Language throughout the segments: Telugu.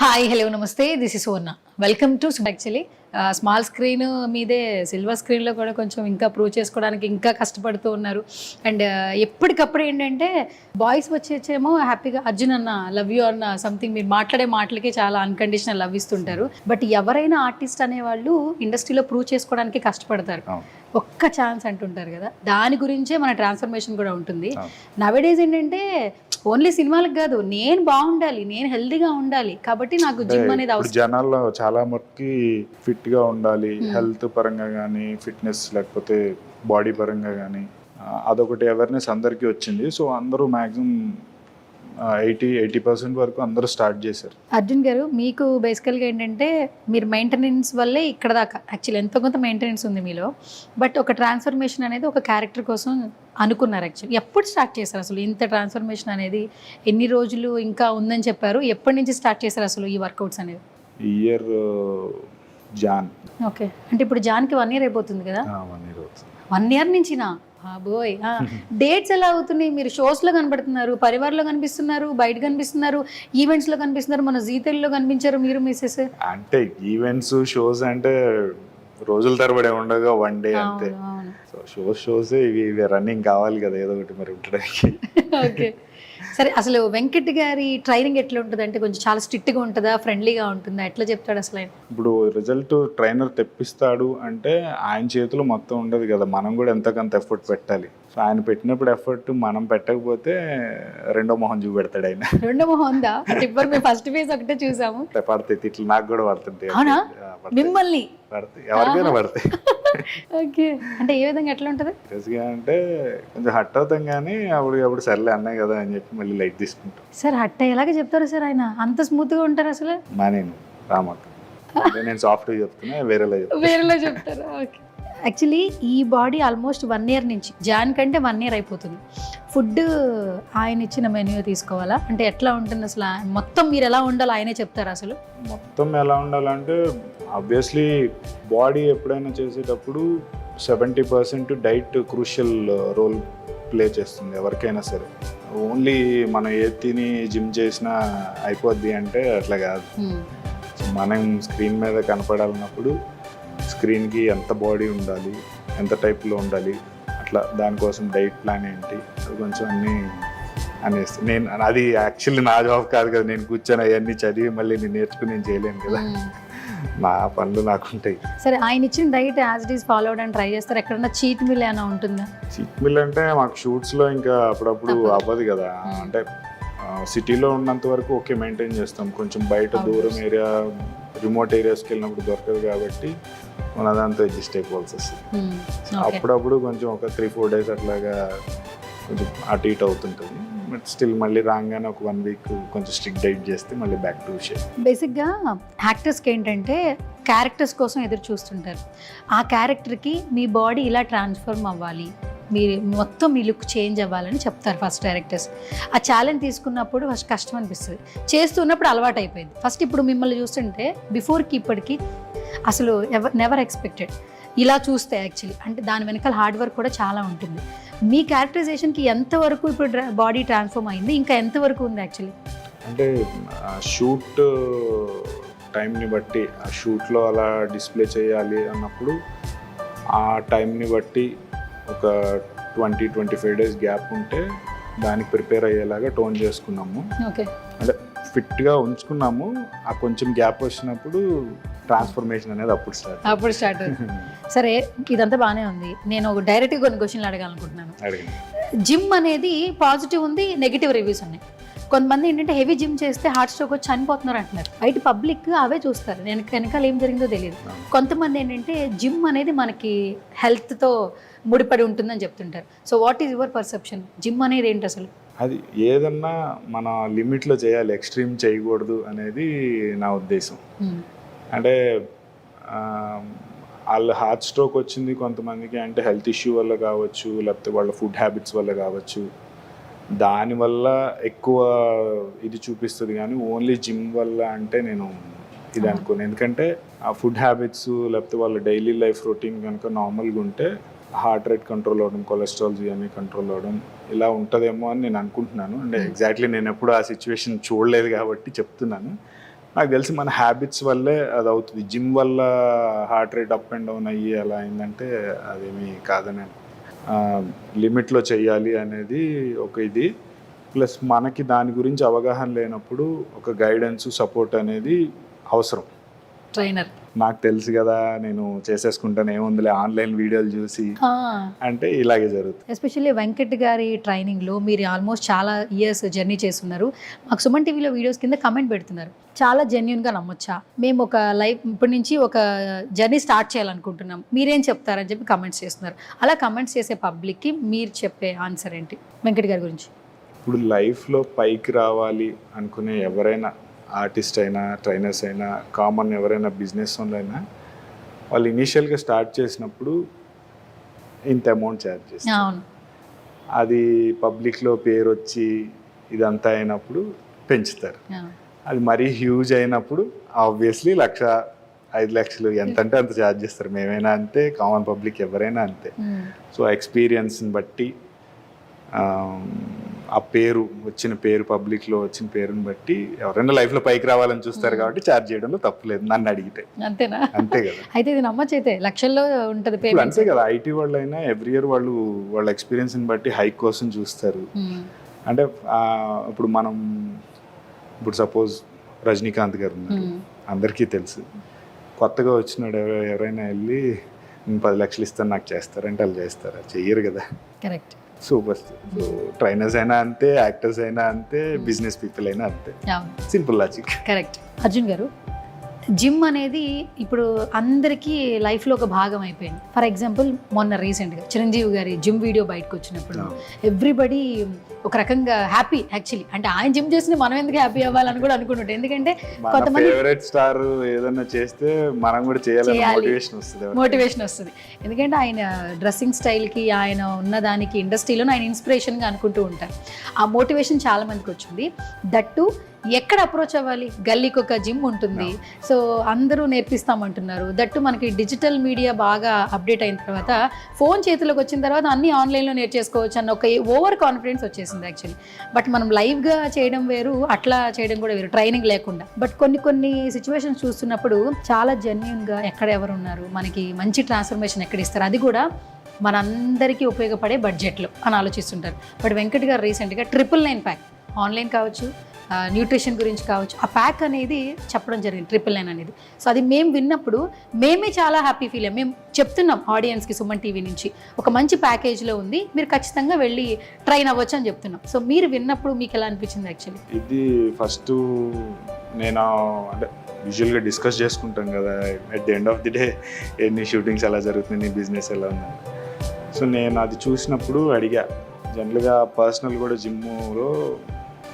హాయ్ హలో నమస్తే this is Suvarna welcome to actually small screen మీదే సిల్వర్ స్క్రీన్లో కూడా కొంచెం ఇంకా ప్రూవ్ చేసుకోవడానికి ఇంకా కష్టపడుతూ ఉన్నారు. అండ్ ఎప్పటికప్పుడు ఏంటంటే బాయ్స్ వచ్చేమో హ్యాపీగా అర్జున్ అన్న లవ్ యూ అన్న సంథింగ్ మీరు మాట్లాడే మాటలకి చాలా అన్కండిషనల్ లవ్ ఇస్తుంటారు. బట్ ఎవరైనా ఆర్టిస్ట్ అనేవాళ్ళు ఇండస్ట్రీలో ప్రూవ్ చేసుకోవడానికి కష్టపడతారు. ఒక్క ఛాన్స్ అంటుంటారు కదా, దాని గురించే మన ట్రాన్స్ఫర్మేషన్ కూడా ఉంటుంది. నవేడేస్ ఏంటంటే ఓన్లీ సినిమాలకు కాదు, నేను బాగుండాలి, నేను హెల్దీగా ఉండాలి కాబట్టి నాకు జిమ్ అనేది అవసరం. జనాల్లో చాలా మట్టుకి ఫిట్ గా ఉండాలి, హెల్త్ పరంగా కానీ ఫిట్నెస్ లేకపోతే బాడీ పరంగా కానీ అదొకటి అవేర్నెస్ అందరికీ వచ్చింది. సో అందరూ మ్యాక్సిమం 80% వరకు అందరూ స్టార్ట్ చేశారు. అర్జున్ గారు, మీకు బేసికల్గా ఏంటంటే మీరు మెయింటెనెన్స్ వల్లే ఇక్కడ దాకా యాక్చువల్లీ ఎంతో కొంత మెయింటెనెన్స్ ఉంది మీలో. బట్ ఒక ట్రాన్స్ఫర్మేషన్ అనేది ఒక క్యారెక్టర్ కోసం అనుకున్నారు. యాక్చువల్లీ ఎప్పుడు స్టార్ట్ చేశారు అసలు ఇంత ట్రాన్స్ఫర్మేషన్ అనేది? ఎన్ని రోజులు ఇంకా ఉందని చెప్పారు? ఎప్పటి నుంచి స్టార్ట్ చేశారు అసలు ఈ వర్కౌట్స్ అనేది? Year John. ఓకే, అంటే ఇప్పుడు జాన్కి 1 year అయిపోతుంది కదా? 1 year అవుతుంది. 1 year నుంచినా? బోయ్, డేట్స్ ఎలా అవుతున్నాయి? మీరు షోస్లో కనబడుతున్నారు, పరివార్లో కనిపిస్తున్నారు, బయట కనిపిస్తున్నారు, ఈవెంట్స్లో కనిపిస్తున్నారు, మన జీతల్లో కనిపించారు మీరు మిస్సెస్. అంటే ఈవెంట్స్ షోస్ అంటే రోజుల తరబడి ఉండగా 1 day అంతే. సో షోస్ ఇవి రన్నింగ్ కావాలి కదా ఏదో ఒకటి మరి ఉండడానికి. ఓకే, సరే. అసలు వెంకట్ గారి ట్రైనింగ్ ఎట్లా ఉంటుంది? అంటే కొంచెం చాలా స్ట్రిక్ట్గా ఉంటుందా, ఫ్రెండ్లీగా ఉంటుందా, ఎట్లా చెప్తాడు అసలు ఆయన? ఇప్పుడు రిజల్ట్ ట్రైనర్ తెప్పిస్తాడు అంటే ఆయన చేతిలో మొత్తం ఉండదు కదా, మనం కూడా ఎంతకంత ఎఫర్ట్ పెట్టాలి. సో ఆయన పెట్టినప్పుడు ఎఫర్ట్ మనం పెట్టకపోతే రెండో మొహం చూపెడతాడు ఆయన. రెండో మొహం ఉందా? అంటే ఇప్పుడు మేము ఫస్ట్ ఫేజ్ ఒకటే చూసాము. పడతాయి తిట్లు, నాకు కూడా పడుతుంటాయి. అవునా? మిమ్మల్ని పడతాయి, ఎవరికైనా పడతాయి. ఓకే, అంటే ఏ విధంగా ఎట్లా ఉంటుంది? అంటే కొంచెం హట్ అవుతాం కానీ అప్పుడు సర్లే అన్నాయి కదా అని చెప్పి మళ్ళీ లైట్ తీసుకుంటాం. సార్ హట్ అయ్యేలాగా చెప్తారు సార్ ఆయన, అంత స్మూత్గా ఉంటారు అసలు? నేను రామక్క, నేను సాఫ్ట్గా చెప్తున్నా, వేరేలా చెప్తారా? ఓకే. యాక్చువల్లీ ఈ బాడీ ఆల్మోస్ట్ 1 year నుంచి, జాన్ కంటే 1 year అయిపోతుంది. ఫుడ్ ఆయన ఇచ్చిన మెన్యూ తీసుకోవాలా? అంటే ఎట్లా ఉంటుంది అసలు? మొత్తం మీరు ఎలా ఉండాలో ఆయనే చెప్తారు అసలు? మొత్తం ఎలా ఉండాలంటే ఆబ్వియస్లీ బాడీ ఎప్పుడైనా చేసేటప్పుడు 70% డైట్ క్రూషియల్ రోల్ ప్లే చేస్తుంది ఎవరికైనా సరే. ఓన్లీ మనం ఏ తిని జిమ్ చేసినా అయిపోద్ది అంటే అట్లా కాదు. మనం స్క్రీన్ మీద కనపడాలన్నప్పుడు స్క్రీన్కి ఎంత బాడీ ఉండాలి, ఎంత టైప్లో ఉండాలి, అట్లా దానికోసం డైట్ ప్లాన్ ఏంటి, అది కొంచెం అన్నీ అనేసి నేను అది యాక్చువల్లీ నా జాబ్ కాదు కదా, నేను కూర్చొని అవన్నీ చదివి మళ్ళీ నేను నేర్చుకుని నేను చేయలేను కదా, నా పనులు నాకుంటాయి. సరే, ఆయన ఇచ్చిన diet as it is follow అవడానికి ట్రై చేస్తారు? ఎక్కడన్నా చీట్ మిల్ ఏమైనా ఉంటుందా? చీట్ మిల్ అంటే మాకు షూట్స్లో ఇంకా అప్పుడప్పుడు అవ్వదు కదా. అంటే సిటీలో ఉన్నంత వరకు ఓకే మెయింటైన్ చేస్తాం, కొంచెం బయట దూరం ఏరియా రిమోట్ ఏరియాస్కి వెళ్ళినప్పుడు దొరకదు కాబట్టి మన దాంతో అడ్జస్ట్ అయిపోవాల్సి వస్తుంది. అప్పుడప్పుడు కొంచెం ఒక 3-4 days అట్లాగా కొంచెం అటు ఇటు అవుతుంటుంది. బట్ స్టిల్ మళ్ళీ రాగానే ఒక 1 week కొంచెం స్ట్రిక్ట్ డైట్ చేస్తే మళ్ళీ బ్యాక్ టు షేప్. బేసిక్గా యాక్టర్స్కి ఏంటంటే క్యారెక్టర్స్ కోసం ఎదురు చూస్తుంటారు. ఆ క్యారెక్టర్కి మీ బాడీ ఇలా ట్రాన్స్ఫార్మ్ అవ్వాలి, మీరు మొత్తం మీ లుక్ చేంజ్ అవ్వాలని చెప్తారు ఫస్ట్ డైరెక్టర్స్. ఆ ఛాలెంజ్ తీసుకున్నప్పుడు ఫస్ట్ కష్టం అనిపిస్తుంది, చేస్తున్నప్పుడు అలవాటు అయిపోయింది. ఫస్ట్ ఇప్పుడు మిమ్మల్ని చూస్తుంటే బిఫోర్కి ఇప్పటికి అసలు నెవర్ ఎక్స్పెక్టెడ్ ఇలా చూస్తే. యాక్చువల్లీ అంటే దాని వెనకాల హార్డ్ వర్క్ కూడా చాలా ఉంటుంది. మీ క్యారెక్టరైజేషన్కి ఎంతవరకు ఇప్పుడు బాడీ ట్రాన్స్ఫార్మ్ అయింది, ఇంకా ఎంతవరకు ఉంది యాక్చువల్లీ? అంటే షూట్ టైంని బట్టి, ఆ షూట్లో అలా డిస్ప్లే చేయాలి అన్నప్పుడు ఆ టైంని బట్టి ఒక 20-25 days గ్యాప్ ఉంటే దానికి ప్రిపేర్ అయ్యేలాగా టోన్ చేసుకున్నాము. ఓకే, అంటే ఫిట్గా ఉంచుకున్నాము. ఆ కొంచెం గ్యాప్ వచ్చినప్పుడు ట్రాన్స్ఫర్మేషన్ అనేది అప్పుడు స్టార్ట్. సరే, ఇదంతా బాగానే ఉంది. నేను డైరెక్ట్గా కొన్ని క్వశ్చన్లు అడగాలనుకుంటున్నాను. జిమ్ అనేది పాజిటివ్ ఉంది, నెగిటివ్ రివ్యూస్ ఉన్నాయి. కొంతమంది ఏంటంటే హెవీ జిమ్ చేస్తే హార్ట్ స్ట్రోక్ వచ్చి చనిపోతున్నారు అంటున్నారు. బయట పబ్లిక్ అవే చూస్తారు, నేను వెనకాల ఏం జరిగిందో తెలియదు. కొంతమంది ఏంటంటే జిమ్ అనేది మనకి హెల్త్తో ముడిపడి ఉంటుందని చెప్తుంటారు. So what is your perception? Gym అనేది ఏంటి అసలు? అది ఏదన్నా మన లిమిట్లో చేయాలి, ఎక్స్ట్రీమ్ చేయకూడదు అనేది నా ఉద్దేశం. అంటే వాళ్ళ హార్ట్ స్ట్రోక్ వచ్చింది కొంతమందికి అంటే హెల్త్ ఇష్యూ వల్ల కావచ్చు, లేకపోతే వాళ్ళ ఫుడ్ హ్యాబిట్స్ వల్ల కావచ్చు, దానివల్ల ఎక్కువ ఇది చూపిస్తుంది. కానీ ఓన్లీ జిమ్ వల్ల అంటే నేను ఇది అనుకోను. ఎందుకంటే ఆ ఫుడ్ హ్యాబిట్స్ లేకపోతే వాళ్ళ డైలీ లైఫ్ రొటీన్ కనుక నార్మల్గా ఉంటే హార్ట్ రేట్ కంట్రోల్ అవ్వడం, కొలెస్ట్రాల్స్ ఇవన్నీ కంట్రోల్ అవ్వడం ఇలా ఉంటుందేమో అని నేను అనుకుంటున్నాను. అంటే ఎగ్జాక్ట్లీ నేను ఎప్పుడు ఆ సిచ్యువేషన్ చూడలేదు కాబట్టి చెప్తున్నాను. నాకు తెలిసి మన హ్యాబిట్స్ వల్లే అది అవుతుంది. జిమ్ వల్ల heart rate up and down అయ్యి అలా అయిందంటే అదేమీ కాదని లిమిట్లో చెయ్యాలి అనేది ఒక ఇది. ప్లస్ మనకి దాని గురించి అవగాహన లేనప్పుడు ఒక గైడెన్స్ సపోర్ట్ అనేది అవసరం. ట్రైనర్ నాకు తెలుసు కదా నేను చేసేసుకుంటాను ఏముందిలే ఆన్లైన్ వీడియోలు చూసి అంటే ఇలాగే జరుగుతుంది. ఎస్పెషల్లీ వెంకట్ గారి ట్రైనింగ్లో మీరు ఆల్మోస్ట్ చాలా ఇయర్స్ జర్నీ చేస్తున్నారు. మాకు సుమన్ టీవీలో వీడియోస్ కింద కమెంట్ పెడుతున్నారు, చాలా జెన్యున్గా నమ్మొచ్చా, మేము ఒక లైఫ్ ఇప్పటి నుంచి ఒక జర్నీ స్టార్ట్ చేయాలనుకుంటున్నాం, మీరేం చెప్తారని చెప్పి కమెంట్స్ చేస్తున్నారు. అలా కమెంట్స్ చేసే పబ్లిక్కి మీరు చెప్పే ఆన్సర్ ఏంటి వెంకట్ గారి గురించి? ఇప్పుడు లైఫ్లో పైకి రావాలి అనుకునే ఎవరైనా ఆర్టిస్ట్ అయినా ట్రైనర్స్ అయినా కామన్ ఎవరైనా బిజినెస్ వాళ్ళు అయినా వాళ్ళు ఇనీషియల్గా స్టార్ట్ చేసినప్పుడు ఇంత అమౌంట్ ఛార్జ్ చేస్తారు. అవును, అది పబ్లిక్లో పేరు వచ్చి ఇదంతా అయినప్పుడు పెంచుతారు. అది మరీ హ్యూజ్ అయినప్పుడు ఆబ్వియస్లీ 1,00,000 5,00,000 ఎంత అంటే అంత ఛార్జ్ చేస్తారు. మేమైనా అంతే, కామన్ పబ్లిక్ ఎవరైనా అంతే. సో ఎక్స్పీరియన్స్ని బట్టి ఆ పేరు వచ్చిన పేరు పబ్లిక్లో వచ్చిన పేరుని బట్టి ఎవరైనా లైఫ్లో పైకి రావాలని చూస్తారు కాబట్టి ఛార్జ్ చేయడంలో తప్పులేదు నన్ను అడిగితే. అంతేనా? అంతే కదా. అయితే ఇది నమ్మచ్చు, అయితే లక్షల్లో ఉంటుంది ఇప్పుడు అంతే కదా. ఐటీ వాళ్ళు అయినా ఎవ్రీ ఇయర్ వాళ్ళ ఎక్స్పీరియన్స్ని బట్టి హైక్ కోసం చూస్తారు. అంటే ఇప్పుడు మనం ఇప్పుడు సపోజ్ రజనీకాంత్ గారు ఉన్నారు, అందరికీ తెలుసు. కొత్తగా వచ్చినాడు ఎవరైనా వెళ్ళి నేను 10 లక్షలు ఇస్తాను నాకు చేస్తారంటే వాళ్ళు చేస్తారా? చెయ్యరు కదా. కరెక్ట్. సూపర్. సో ట్రైనర్స్ అయినా అంతే, యాక్టర్స్ అయినా అంతే, బిజినెస్ పీపుల్ అయినా అంతే. Simple logic. కరెక్ట్. అర్జున్ గారు, జిమ్ అనేది ఇప్పుడు అందరికీ లైఫ్లో ఒక భాగం అయిపోయింది. ఫర్ ఎగ్జాంపుల్ మొన్న రీసెంట్గా చిరంజీవి గారి జిమ్ వీడియో బయటకు వచ్చినప్పుడు ఎవ్రీబడి ఒక రకంగా హ్యాపీ. యాక్చువల్లీ అంటే ఆయన జిమ్ చేసి మనం ఎందుకు హ్యాపీ అవ్వాలని కూడా అనుకుంటుంటాం. ఎందుకంటే కొంతమంది ఫేవరెట్ స్టార్ ఏదైనా చేస్తే మనం కూడా చేయాలని మోటివేషన్ వస్తుంది. ఎందుకంటే ఆయన డ్రెస్సింగ్ స్టైల్కి, ఆయన ఉన్నదానికి ఇండస్ట్రీలో ఆయన ఇన్స్పిరేషన్గా అనుకుంటూ ఉంటారు. ఆ మోటివేషన్ చాలా మందికి వచ్చింది. దట్టు ఎక్కడ అప్రోచ్ అవ్వాలి? గల్లీకి ఒక జిమ్ ఉంటుంది, సో అందరూ నేర్పిస్తామంటున్నారు. దట్టు మనకి డిజిటల్ మీడియా బాగా అప్డేట్ అయిన తర్వాత, ఫోన్ చేతిలోకి వచ్చిన తర్వాత అన్నీ ఆన్లైన్లో నేర్చేసుకోవచ్చు అన్న ఒక ఓవర్ కాన్ఫిడెన్స్ వచ్చేసింది యాక్చువల్లీ. బట్ మనం లైవ్గా చేయడం వేరు, అట్లా చేయడం కూడా వేరు, ట్రైనింగ్ లేకుండా. బట్ కొన్ని సిచ్యువేషన్స్ చూస్తున్నప్పుడు చాలా జెన్యున్గా ఎక్కడ ఎవరు ఉన్నారు, మనకి మంచి ట్రాన్స్ఫర్మేషన్ ఎక్కడ ఇస్తారు, అది కూడా మనందరికీ ఉపయోగపడే బడ్జెట్లో అని ఆలోచిస్తుంటారు. బట్ వెంకట్ గారు రీసెంట్గా 999 ప్యాక్, ఆన్లైన్ కావచ్చు, న్యూట్రిషన్ గురించి కావచ్చు, ఆ ప్యాక్ అనేది చెప్పడం జరిగింది, 999 అనేది. సో అది మేము విన్నప్పుడు మేమే చాలా హ్యాపీ ఫీల్ అయ్యాం. మేము చెప్తున్నాం ఆడియన్స్కి సుమన్ టీవీ నుంచి ఒక మంచి ప్యాకేజ్లో ఉంది, మీరు ఖచ్చితంగా వెళ్ళి ట్రైన్ అవ్వచ్చు అని చెప్తున్నాం. సో మీరు విన్నప్పుడు మీకు ఎలా అనిపించింది? యాక్చువల్లీ ఇది ఫస్ట్ నేను అంటే యూజువల్గా డిస్కస్ చేసుకుంటాం కదా at the end of the day, ఎన్ని షూటింగ్స్ ఎలా జరుగుతుంది, నీ బిజినెస్ ఎలా ఉందని. సో నేను అది చూసినప్పుడు అడిగా, జనరల్గా పర్సనల్ కూడా జిమ్లో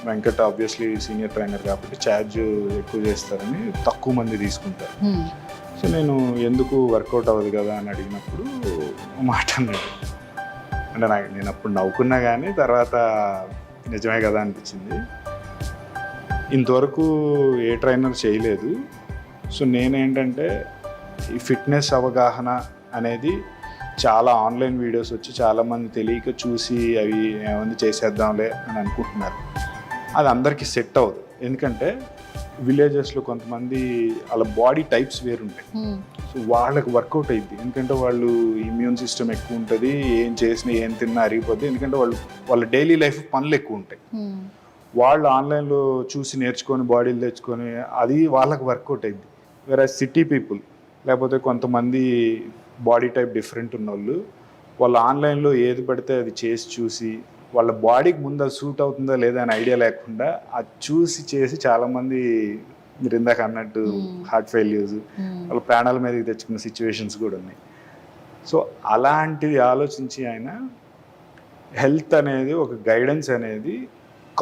వెంకట్ ఆబ్వియస్లీ సీనియర్ ట్రైనర్ కాబట్టి ఛార్జ్ ఎక్కువ చేస్తారని తక్కువ మంది తీసుకుంటారు. సో నేను ఎందుకు వర్కౌట్ అవ్వదు కదా అని అడిగినప్పుడు మాట అన్నాడు. అంటే నేను అప్పుడు నవ్వుకున్నా కానీ తర్వాత నిజమే కదా అనిపించింది. ఇంతవరకు ఏ ట్రైనర్ చేయలేదు. సో నేనేంటంటే ఈ ఫిట్నెస్ అవగాహన అనేది చాలా ఆన్లైన్ వీడియోస్ వచ్చి చాలామంది తెలియక చూసి అవి ఏమంది చేసేద్దాంలే అని అనుకుంటున్నారు. అది అందరికీ సెట్ అవ్వదు. ఎందుకంటే విలేజెస్లో కొంతమంది వాళ్ళ బాడీ టైప్స్ వేరుంటాయి. సో వాళ్ళకి వర్కౌట్ అయ్యింది. ఎందుకంటే వాళ్ళు ఇమ్యూన్ సిస్టమ్ ఎక్కువ ఉంటుంది, ఏం చేసినా ఏం తిన్నా అరిగిపోద్ది. ఎందుకంటే వాళ్ళ డైలీ లైఫ్ పనులు ఎక్కువ ఉంటాయి. వాళ్ళు ఆన్లైన్లో చూసి నేర్చుకొని బాడీలు తెచ్చుకొని అది వాళ్ళకి వర్కౌట్ అయింది. వేరే సిటీ పీపుల్ లేకపోతే కొంతమంది బాడీ టైప్ డిఫరెంట్ ఉన్న వాళ్ళు ఆన్లైన్లో ఏది పడితే అది చేసి చూసి వాళ్ళ బాడీకి ముందు అది సూట్ అవుతుందా లేదా అని ఐడియా లేకుండా అది చూసి చేసి చాలామంది మీరు ఇందాక అన్నట్టు హార్ట్ ఫెయిల్యూర్స్, వాళ్ళ ప్రాణాల మీదకి తెచ్చుకున్న సిచ్యువేషన్స్ కూడా ఉన్నాయి. సో అలాంటిది ఆలోచించి ఆయన హెల్త్ అనేది ఒక గైడెన్స్ అనేది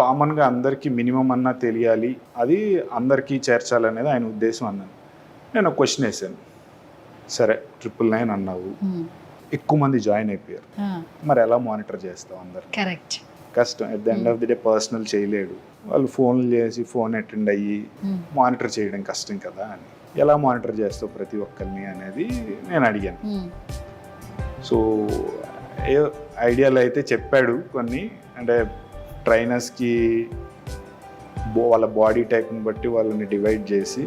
కామన్గా అందరికీ మినిమం అన్నా తెలియాలి, అది అందరికీ చేర్చాలనేది ఆయన ఉద్దేశం అన్నాను. నేను ఒక క్వశ్చన్ వేసాను, సరే 999 అన్నావు, ఎక్కువ మంది జాయిన్ అయిపోయారు, మరి ఎలా మానిటర్ చేస్తావు అందరు? కరెక్ట్. కష్టం. At the end of the day personal చేయలేడు, వాళ్ళు ఫోన్లు చేసి ఫోన్ అటెండ్ అయ్యి మానిటర్ చేయడం కష్టం కదా అని. ఎలా మానిటర్ చేస్తావు ప్రతి ఒక్కరిని అనేది నేను అడిగాను. సో ఐడియాలు అయితే చెప్పాడు కొన్ని. అంటే ట్రైనర్స్కి వాళ్ళ బాడీ టైప్ని బట్టి వాళ్ళని డివైడ్ చేసి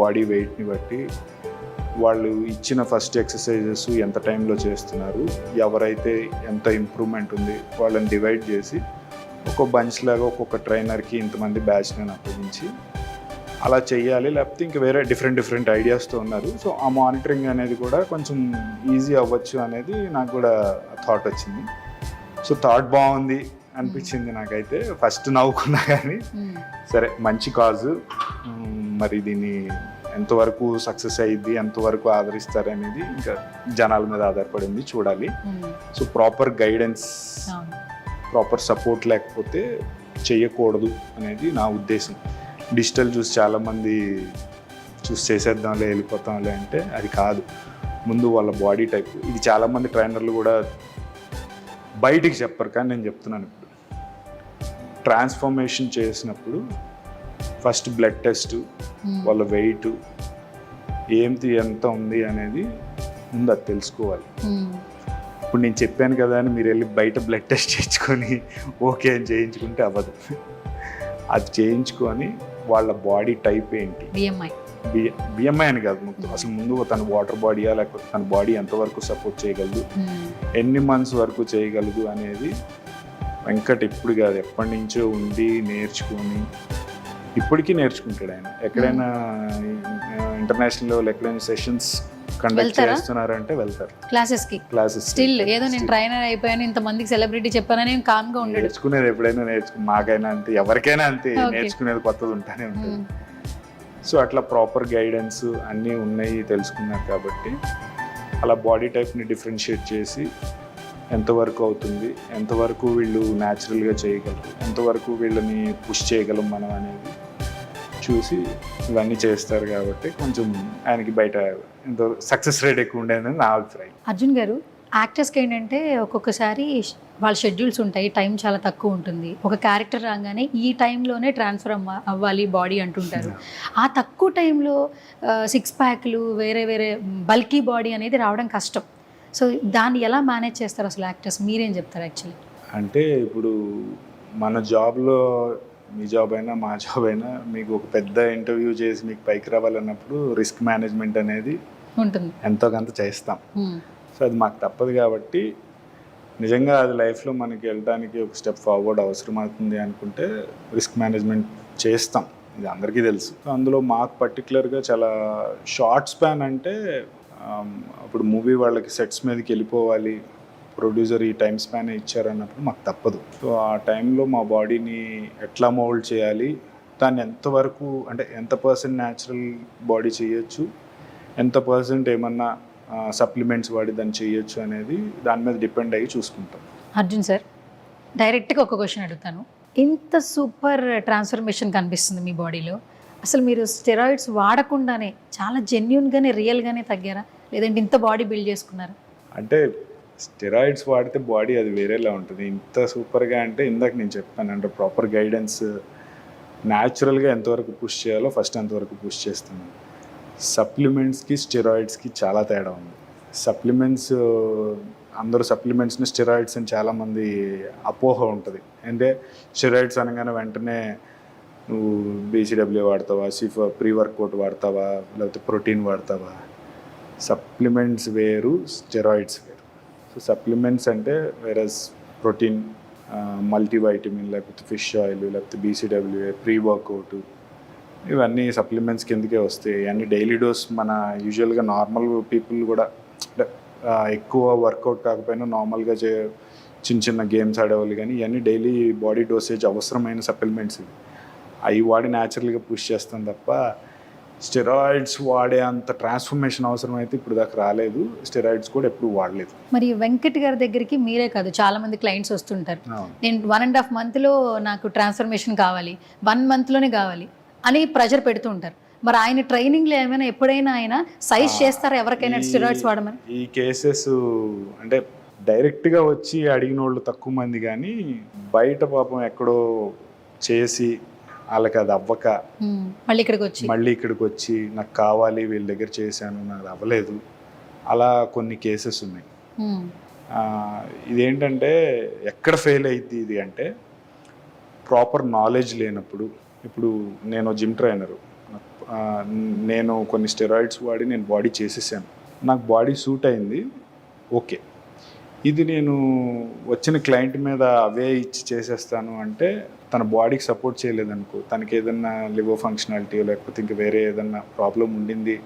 బాడీ వెయిట్ని బట్టి వాళ్ళు ఇచ్చిన ఫస్ట్ ఎక్సర్సైజెస్ ఎంత టైంలో చేస్తున్నారు, ఎవరైతే ఎంత ఇంప్రూవ్మెంట్ ఉంది వాళ్ళని డివైడ్ చేసి ఒక్కొక్క బంచ్ లాగా ఒక్కొక్క ట్రైనర్కి ఇంతమంది బ్యాచ్ని అప్పగించి అలా చెయ్యాలి. లేకపోతే ఇంకా వేరే డిఫరెంట్ ఐడియాస్తో ఉన్నారు. సో ఆ మానిటరింగ్ అనేది కూడా కొంచెం ఈజీ అవ్వచ్చు అనేది నాకు కూడా థాట్ వచ్చింది. సో థాట్ బాగుంది అనిపించింది నాకైతే. ఫస్ట్ నవ్వుకున్నా కానీ సరే మంచి కాజు, మరి దీన్ని ఎంతవరకు సక్సెస్ అయ్యిద్ది, ఎంతవరకు ఆదరిస్తారు అనేది ఇంకా జనాల మీద ఆధారపడింది, చూడాలి. So proper guidance, proper support లేకపోతే చేయకూడదు అనేది నా ఉద్దేశం. డిజిటల్ చూసి చాలామంది చూసి చేసేద్దాంలే వెళ్ళిపోతాంలే అంటే అది కాదు. ముందు వాళ్ళ బాడీ టైప్, ఇది చాలామంది ట్రైనర్లు కూడా బయటికి చెప్పరు కానీ నేను చెప్తున్నాను. ఇప్పుడు ట్రాన్స్ఫర్మేషన్ చేసినప్పుడు ఫస్ట్ బ్లడ్ టెస్ట్, వాళ్ళ వెయిట్ ఏంటి ఎంత ఉంది అనేది ముందు అది తెలుసుకోవాలి. ఇప్పుడు నేను చెప్పాను కదా అని మీరు వెళ్ళి బయట బ్లడ్ టెస్ట్ చేయించుకొని ఓకే అని చేయించుకుంటే అవ్వదు. అది చేయించుకొని వాళ్ళ బాడీ టైప్ ఏంటి, బిఎంఐ అని కాదు, అసలు ముందు తన వాటర్ బాడీయా లేకపోతే తన బాడీ ఎంతవరకు సపోర్ట్ చేయగలదు, ఎన్ని మంత్స్ వరకు చేయగలదు అనేది వెంకట్ ఇప్పుడు కాదు ఎప్పటి నుంచో ఉండి నేర్చుకొని ఇప్పటికీ నేర్చుకుంటాడు ఆయన. ఎక్కడైనా ఇంటర్నేషనల్ లెవెల్ ఎక్కడైనా సెషన్స్ కండక్ట్ చేస్తున్నారంటే వెళ్తారు క్లాసెస్. స్టిల్ ఏదో నేను ట్రైనర్ అయిపోయాను ఇంతమందికి సెలబ్రిటీ చెప్పానని కామ్గా ఉండడు. నేర్చుకునేది ఎప్పుడైనా మాకైనా అంతే, ఎవరికైనా అంతే, నేర్చుకునేది కొత్తది ఉంటానే ఉంటుంది. సో అట్లా ప్రాపర్ గైడెన్స్ అన్నీ ఉన్నాయి, తెలుసుకున్నారు కాబట్టి అలా బాడీ టైప్ని డిఫరెన్షియేట్ చేసి ఎంతవరకు అవుతుంది, ఎంతవరకు వీళ్ళు న్యాచురల్గా చేయగలరు, ఎంతవరకు వీళ్ళని పుష్ చేయగలం మనం అనేది చూసి ఇవన్నీ చేస్తారు. కాబట్టి కొంచెం ఆయనకి బయట ఎంతో సక్సెస్ రేట్ ఎక్కువ ఉండేదని నా అభిప్రాయం. అర్జున్ గారు, యాక్టర్స్కి ఏంటంటే ఒక్కొక్కసారి వాళ్ళ షెడ్యూల్స్ ఉంటాయి, టైం చాలా తక్కువ ఉంటుంది. ఒక క్యారెక్టర్ రాగానే ఈ టైంలోనే ట్రాన్స్ఫర్ అవ్వాలి బాడీ అంటుంటారు. ఆ తక్కువ టైంలో 6 ప్యాక్లు వేరే బల్కీ బాడీ అనేది రావడం కష్టం. సో దాన్ని ఎలా మేనేజ్ చేస్తారు అసలు యాక్టర్స్? మీరేం చెప్తారు యాక్చువల్లీ? అంటే ఇప్పుడు మన జాబ్లో, మీ జాబ్ అయినా మా జాబ్ అయినా, మీకు ఒక పెద్ద ఇంటర్వ్యూ చేసి మీకు పైకి రావాలన్నప్పుడు రిస్క్ మేనేజ్మెంట్ అనేది ఉంటుంది, ఎంతో కొంత చేస్తాం. సో అది మాకు తప్పదు కాబట్టి నిజంగా అది లైఫ్లో మనకి వెళ్ళడానికి ఒక స్టెప్ ఫార్వర్డ్ అవసరం అవుతుంది అనుకుంటే రిస్క్ మేనేజ్మెంట్ చేస్తాం, ఇది అందరికీ తెలుసు. అందులో మాకు పర్టికులర్గా చాలా షార్ట్ స్పాన్ అంటే అప్పుడు మూవీ వాళ్ళకి సెట్స్ మీదకి వెళ్ళిపోవాలి, ప్రొడ్యూసర్ ఈ టైం స్పాన్ ఇచ్చారన్నప్పుడు మాకు తప్పదు. సో ఆ టైంలో మా బాడీని ఎట్లా మోల్డ్ చేయాలి, దాన్ని ఎంతవరకు అంటే ఎంత పర్సెంట్ న్యాచురల్ బాడీ చేయొచ్చు, ఎంత పర్సెంట్ ఏమన్నా సప్లిమెంట్స్ వాడి దాన్ని చేయొచ్చు అనేది దాని మీద డిపెండ్ అయ్యి చూసుకుంటాం. అర్జున్ సార్, డైరెక్ట్గా ఒక క్వశ్చన్ అడుగుతాను. ఇంత సూపర్ ట్రాన్స్ఫర్మేషన్ కనిపిస్తుంది మీ బాడీలో, అసలు మీరు స్టెరాయిడ్స్ వాడకుండానే చాలా జెన్యున్గానే రియల్గానే తగ్గారా, లేదంటే ఇంత బాడీ బిల్డ్ చేసుకున్నారా? అంటే స్టెరాయిడ్స్ వాడితే బాడీ అది వేరేలా ఉంటుంది. ఇంత సూపర్గా అంటే ఇందాక నేను చెప్పాను, అంటే ప్రాపర్ గైడెన్స్, న్యాచురల్గా ఎంతవరకు పుష్ చేయాలో ఫస్ట్ అంతవరకు పుష్ చేస్తాను. సప్లిమెంట్స్కి స్టెరాయిడ్స్కి చాలా తేడా ఉంది. సప్లిమెంట్స్, అందరూ సప్లిమెంట్స్ని స్టెరాయిడ్స్ అని చాలామంది అపోహ ఉంటుంది. అంటే స్టెరాయిడ్స్ అనగానే వెంటనే నువ్వు బీసీడబ్ల్యూ వాడతావా, ప్రీ వర్కౌట్ వాడతావా, లేకపోతే ప్రోటీన్ వాడతావా. సప్లిమెంట్స్ వేరు, స్టెరాయిడ్స్ వేరు. సో సప్లిమెంట్స్ అంటే వేరస్ ప్రోటీన్, మల్టీవైటమిన్, లేకపోతే ఫిష్ ఆయిల్, లేకపోతే బీసీడబ్ల్యూఏ, ప్రీ వర్కౌట్, ఇవన్నీ సప్లిమెంట్స్ కిందకే వస్తాయి. అన్ని డైలీ డోస్ మన యూజువల్గా నార్మల్ పీపుల్ కూడా ఎక్కువ వర్కౌట్ కాకపోయినా నార్మల్గా చిన్న గేమ్స్ ఆడేవాళ్ళు కానీ ఇవన్నీ డైలీ బాడీ డోసేజ్ అవసరమైన సప్లిమెంట్స్ ఇవి. అవి వాడి న్యాచురల్గా పుష్ చేస్తాం తప్ప స్టెరాయిడ్స్ వాడే అంత ట్రాన్స్ఫర్మేషన్ అవసరం అయితే ఇప్పుడు దాకా రాలేదు. స్టెరాయిడ్స్ కూడా ఎప్పుడు వాడలేదు. మరి వెంకట్ గారి దగ్గరికి మీరే కాదు, చాలా మంది క్లయింట్స్ వస్తుంటారు, నేను 1.5 మంత్లో నాకు ట్రాన్స్ఫర్మేషన్ కావాలి, 1 మంత్లోనే కావాలి అని ప్రెజర్ పెడుతూ ఉంటారు. మరి ఆయన ట్రైనింగ్లో ఏమైనా ఎప్పుడైనా ఆయన సైజ్ చేస్తారా ఎవరికైనా స్టెరాయిడ్స్ వాడమని? ఈ కేసెస్ అంటే డైరెక్ట్గా వచ్చి అడిగిన వాళ్ళు తక్కువ మంది, కానీ బయట పాపం ఎక్కడో చేసి వాళ్ళకి అది అవ్వక మళ్ళీ ఇక్కడికి వచ్చి నాకు కావాలి, వీళ్ళ దగ్గర చేశాను, నాకు అవ్వలేదు, అలా కొన్ని కేసెస్ ఉన్నాయి. ఇదేంటంటే ఎక్కడ ఫెయిల్ అయ్యింది ఇది అంటే, ప్రాపర్ నాలెడ్జ్ లేనప్పుడు, ఇప్పుడు నేను జిమ్ ట్రైనరు, నేను కొన్ని స్టెరాయిడ్స్ వాడి నేను బాడీ చేసేసాను, నాకు బాడీ సూట్ అయింది, ఓకే. ఇది నేను వచ్చిన క్లయింట్ మీద అవే ఇచ్చి చేసేస్తాను అంటే తన బాడీకి సపోర్ట్ చేయలేదనుకో, తనకి ఏదన్నా లివర్ ఫంక్షనాలిటీ లేకపోతే ఇంక వేరే ఏదన్నా ప్రాబ్లం ఉండింది,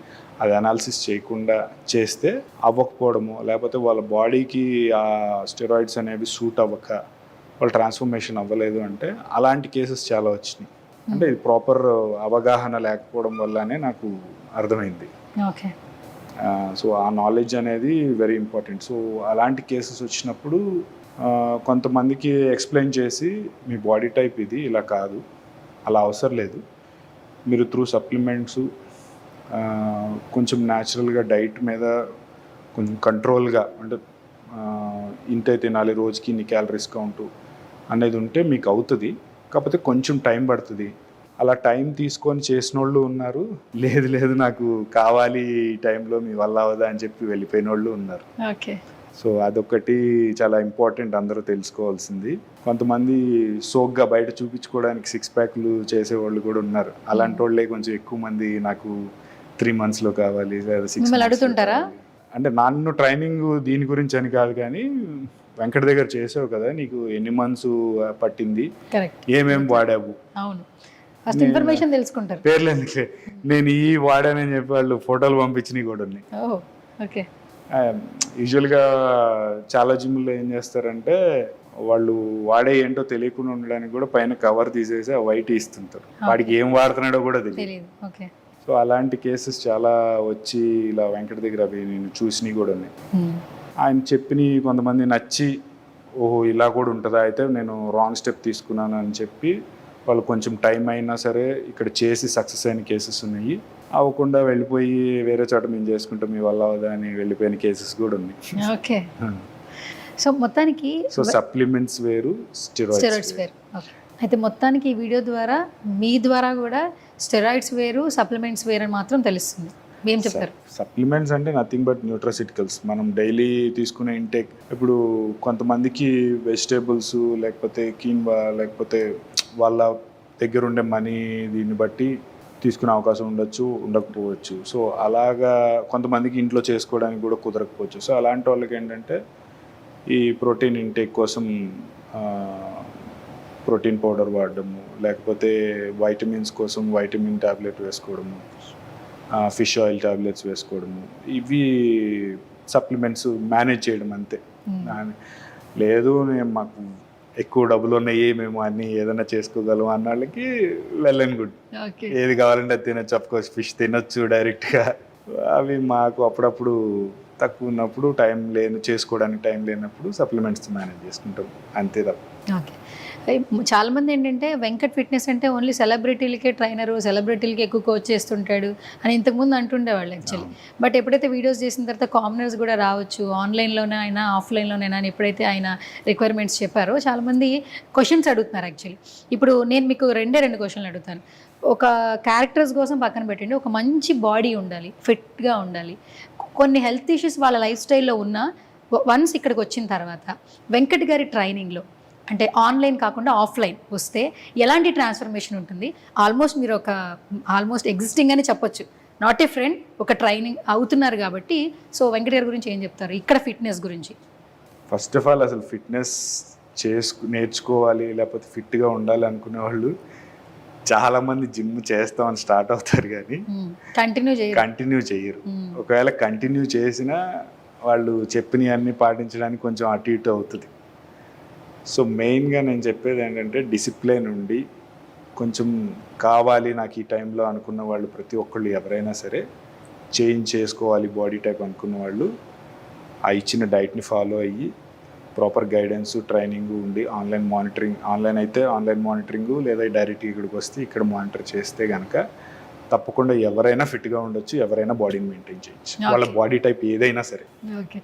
అది అనాలిసిస్ చేయకుండా చేస్తే అవ్వకపోవడము, లేకపోతే వాళ్ళ బాడీకి ఆ స్టెరాయిడ్స్ అనేవి సూట్ అవ్వక వాళ్ళ ట్రాన్స్ఫర్మేషన్ అవ్వలేదు అంటే అలాంటి కేసెస్ చాలా వచ్చినాయి. అంటే ఇది ప్రాపర్ అవగాహన లేకపోవడం వల్లనే నాకు అర్థమైంది. ఓకే. సో ఆ నాలెడ్జ్ అనేది వెరీ ఇంపార్టెంట్. సో అలాంటి కేసెస్ వచ్చినప్పుడు కొంతమందికి ఎక్స్ప్లెయిన్ చేసి మీ బాడీ టైప్ ఇది, ఇలా కాదు, అలా అవసరం లేదు, మీరు త్రూ సప్లిమెంట్స్ కొంచెం న్యాచురల్గా డైట్ మీద కొంచెం కంట్రోల్గా, అంటే ఇంతే తినాలి, రోజుకి ఇన్ని క్యాలరీస్ కౌంటు అనేది ఉంటే మీకు అవుతుంది. కాకపోతే కొంచెం టైం పడుతుంది. అలా టైం తీసుకొని చేసిన వాళ్ళు ఉన్నారు, లేదు లేదు నాకు కావాలి ఈ టైంలో మీ వల్ల అవదా అని చెప్పి వెళ్ళిపోయిన వాళ్ళు ఉన్నారు. ఓకే. సో అదొకటి చాలా ఇంపార్టెంట్, అందరూ తెలుసుకోవాల్సింది. కొంతమంది సోగ్గా బయట చూపించుకోవడానికి 6 ప్యాక్లు చేసేవాళ్ళు కూడా ఉన్నారు. అలాంటి వాళ్ళే కొంచెం ఎక్కువ మంది నాకు 3 monthsలో కావాలి లేదా 6 మిమ్మల్ని అడుగుతుంటారా? అంటే నన్ను ట్రైనింగ్ దీని గురించి అని కాదు, కానీ వెంకట దగ్గర చేసావు కదా, నీకు ఎన్ని మంత్స్ పట్టింది, ఏమేమి వాడావు, అవును, ఫస్ట్ ఇన్ఫర్మేషన్ తెలుసుకుంటారు. పేర్లు ఎందుకులే, నేను ఈ వాడానని చెప్పి వాళ్ళు ఫోటోలు పంపించినవి కూడా ఉన్నాయి. ఓకే. యూజువల్గా చాలా జిమ్లో ఏం చేస్తారంటే వాళ్ళు వాడే ఏంటో తెలియకుండా ఉండడానికి కూడా పైన కవర్ తీసేసి ఆ వైట్ ఇస్తుంటారు, వాడికి ఏం వాడుతున్నాడో కూడా తెలియదు. ఓకే. సో అలాంటి కేసెస్ చాలా వచ్చి ఇలా వెంకట దగ్గర అవి నేను చూసినవి కూడా ఉన్నాయి. ఆయన చెప్పిన కొంతమంది నచ్చి, ఓహో ఇలా కూడా ఉంటుందా, అయితే నేను రాంగ్ స్టెప్ తీసుకున్నాను అని చెప్పి వాళ్ళు కొంచెం టైం అయినా సరే ఇక్కడ చేసి సక్సెస్ అయిన కేసెస్ ఉన్నాయి. అవ్వకుండా వెళ్ళిపోయి వేరే చోట మేము చేసుకుంటాం మీ వల్ల అవదా అని వెళ్ళిపోయిన కేసెస్ కూడా ఉన్నాయి. ఓకే. సో మొత్తానికి సప్లిమెంట్స్ వేరు, స్టెరాయిడ్స్ వేరు. అయితే మొత్తానికి ఈ వీడియో ద్వారా మీ ద్వారా కూడా స్టెరాయిడ్స్ వేరు, సప్లిమెంట్స్ వేరు అని మాత్రం తెలుస్తుంది. ఏం చెప్తారు? సప్లిమెంట్స్ అంటే నథింగ్ బట్ న్యూట్రాసిటికల్స్, మనం డైలీ తీసుకునే ఇంటేక్. ఇప్పుడు కొంతమందికి వెజిటేబుల్స్ లేకపోతే కీన్వా లేకపోతే వాళ్ళ దగ్గర ఉండే మనీ దీన్ని బట్టి తీసుకునే అవకాశం ఉండొచ్చు, ఉండకపోవచ్చు. సో అలాగా కొంతమందికి ఇంట్లో చేసుకోవడానికి కూడా కుదరకపోవచ్చు. సో అలాంటి వాళ్ళకి ఏంటంటే ఈ ప్రోటీన్ ఇంటేక్ కోసం ప్రోటీన్ పౌడర్ వాడడము, లేకపోతే వైటమిన్స్ కోసం వైటమిన్ ట్యాబ్లెట్ వేసుకోవడము, ఫిష్ ఆయిల్ ట్యాబ్లెట్స్ వేసుకోవడము, ఇవి సప్లిమెంట్స్ మేనేజ్ చేయడం అంతే. లేదు మాకు ఎక్కువ డబ్బులు ఉన్నాయి, మేము అన్నీ ఏదైనా చేసుకోగలం అన్న వాళ్ళకి వెల్ అండ్ గుడ్, ఏది కావాలంటే అది తినొచ్చు. అఫ్కోర్స్ ఫిష్ తినొచ్చు డైరెక్ట్గా, అవి మాకు అప్పుడప్పుడు తక్కువ ఉన్నప్పుడు చేసుకోవడానికి టైం లేనప్పుడు సప్లిమెంట్స్ మేనేజ్ చేసుకుంటాం అంతే తప్ప. ఓకే. చాలా మంది ఏంటంటే వెంకట్ ఫిట్నెస్ అంటే ఓన్లీ సెలబ్రిటీలకే ట్రైనరు, సెలబ్రిటీలకి ఎక్కువ కోచ్ చేస్తుంటాడు అని ఇంతకుముందు అంటుండేవాళ్ళు యాక్చువల్లీ. బట్ ఎప్పుడైతే వీడియోస్ చేసిన తర్వాత కామనర్స్ కూడా రావచ్చు, ఆన్లైన్లోనే అయినా ఆఫ్లైన్లోనైనా అని ఎప్పుడైతే ఆయన రిక్వైర్మెంట్స్ చెప్పారో చాలామంది క్వశ్చన్స్ అడుగుతున్నారు యాక్చువల్లీ. ఇప్పుడు నేను మీకు రెండు క్వశ్చన్లు అడుగుతాను. ఒక క్యారెక్టర్స్ కోసం పక్కన పెట్టండి, ఒక మంచి బాడీ ఉండాలి, ఫిట్గా ఉండాలి, కొన్ని హెల్త్ ఇష్యూస్ వాళ్ళ లైఫ్ స్టైల్లో ఉన్న వన్స్ ఇక్కడికి వచ్చిన తర్వాత వెంకట్ గారి ట్రైనింగ్లో అంటే ఆన్లైన్ కాకుండా ఆఫ్లైన్ వస్తే ఎలాంటి ట్రాన్స్ఫర్మేషన్ ఉంటుంది? మీరు ఆల్మోస్ట్ ఎగ్జిస్టింగ్ అని చెప్పొచ్చు, నాట్ ఏ ఫ్రెండ్, ఒక ట్రైనింగ్ అవుతున్నారు కాబట్టి. సో వెంకట్ గారి గురించి ఏం చెప్తారు ఇక్కడ ఫిట్నెస్ గురించి? ఫస్ట్ ఆఫ్ ఆల్ అసలు ఫిట్నెస్ నేర్చుకోవాలి లేకపోతే ఫిట్గా ఉండాలి అనుకునే వాళ్ళు చాలామంది జిమ్ చేస్తామని స్టార్ట్ అవుతారు కానీ కంటిన్యూ చేయరు. ఒకవేళ కంటిన్యూ చేసినా వాళ్ళు చెప్పినవన్నీ పాటించడానికి కొంచెం అటు ఇటు అవుతుంది. సో మెయిన్గా నేను చెప్పేది ఏంటంటే డిసిప్లిన్ ఉండి కొంచెం కావాలి నాకు ఈ టైంలో అనుకున్న వాళ్ళు ప్రతి ఒక్కళ్ళు ఎవరైనా సరే చేంజ్ చేసుకోవాలి బాడీ టైప్ అనుకున్న వాళ్ళు ఆ ఇచ్చిన డైట్ని ఫాలో అయ్యి ప్రాపర్ గైడెన్స్ ట్రైనింగ్ ఉండి ఆన్లైన్ అయితే ఆన్లైన్ మానిటరింగు లేదా డైరెక్ట్ ఇక్కడికి వస్తే ఇక్కడ మానిటర్ చేస్తే కనుక తప్పకుండా ఎవరైనా ఫిట్గా ఉండొచ్చు, ఎవరైనా బాడీని మెయింటైన్ చేయొచ్చు, వాళ్ళ బాడీ టైప్ ఏదైనా సరే. ఓకే.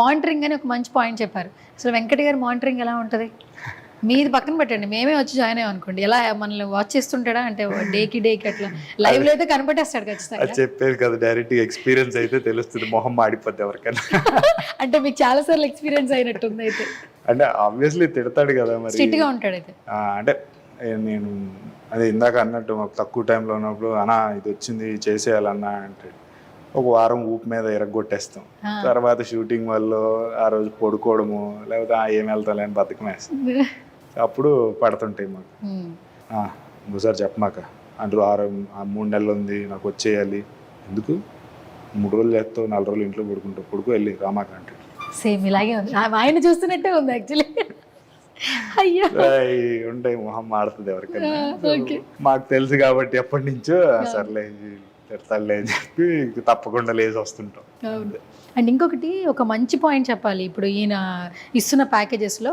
మానిటరింగ్ అని ఒక మంచి పాయింట్ చెప్పారు. అసలు వెంకట్ గారి మానిటరింగ్ ఎలా ఉంటుంది? మీది పక్కన పెట్టండి, మేమే వచ్చి జాయిన్ అయ్యాం అనుకోండి, ఎలా మనల్ని వాచ్ చేస్తుంటాడా అంటే డేకి అట్లా లైవ్లో అయితే కనపడేస్తాడు ఖచ్చితంగా. చెప్పేది కదా, డైరెక్ట్ ఎక్స్పీరియన్స్ అయితే తెలుస్తుంది, మొహం మాడిపోద్ది ఎవరికైనా. అంటే మీకు చాలా సార్లు ఎక్స్పీరియన్స్ అయినట్టుంది అయితే. అంటే ఆబ్వియస్లీ తిడతాడు కదా, మరి స్ట్రిక్ట్ గా ఉంటాడు అయితే. అంటే నేను అదే ఇందాక అన్నట్టు మాకు తక్కువ టైంలో ఉన్నప్పుడు అన్నా ఇది వచ్చింది చేసేయాలన్నా అంటే ఒక వారం ఊపు మీద ఎరగొట్టేస్తాం. తర్వాత షూటింగ్ వల్ల ఆ రోజు పడుకోవడము లేకపోతే ఏం వెళ్తాలే అని బతకం వేస్తాం. అప్పుడు పడుతుంటాయి మాకు. ఇంకోసారి చెప్పమాక అంటారు 3 నెలలు ఉంది నాకు వచ్చేయాలి. ఎందుకు 3 రోజులు చేస్తావు 4 రోజులు ఇంట్లో పడుకుంటావు పడుకో వెళ్ళి రామాక అంటాడు. సేమ్ ఇలాగే ఉంది, ఆయన చూస్తున్నట్టే ఉంది యాక్చువల్లీ. అయ్యో ఉంటాయి మొహం మాడుతుంది ఎవరికైనా. మాకు తెలుసు కాబట్టి ఎప్పటి నుంచో సర్లే తిడతాడులే అని చెప్పి తప్పకుండా లేచి వస్తుంటాం. అండ్ ఇంకొకటి ఒక మంచి పాయింట్ చెప్పాలి, ఇప్పుడు ఈయన ఇస్తున్న ప్యాకేజెస్లో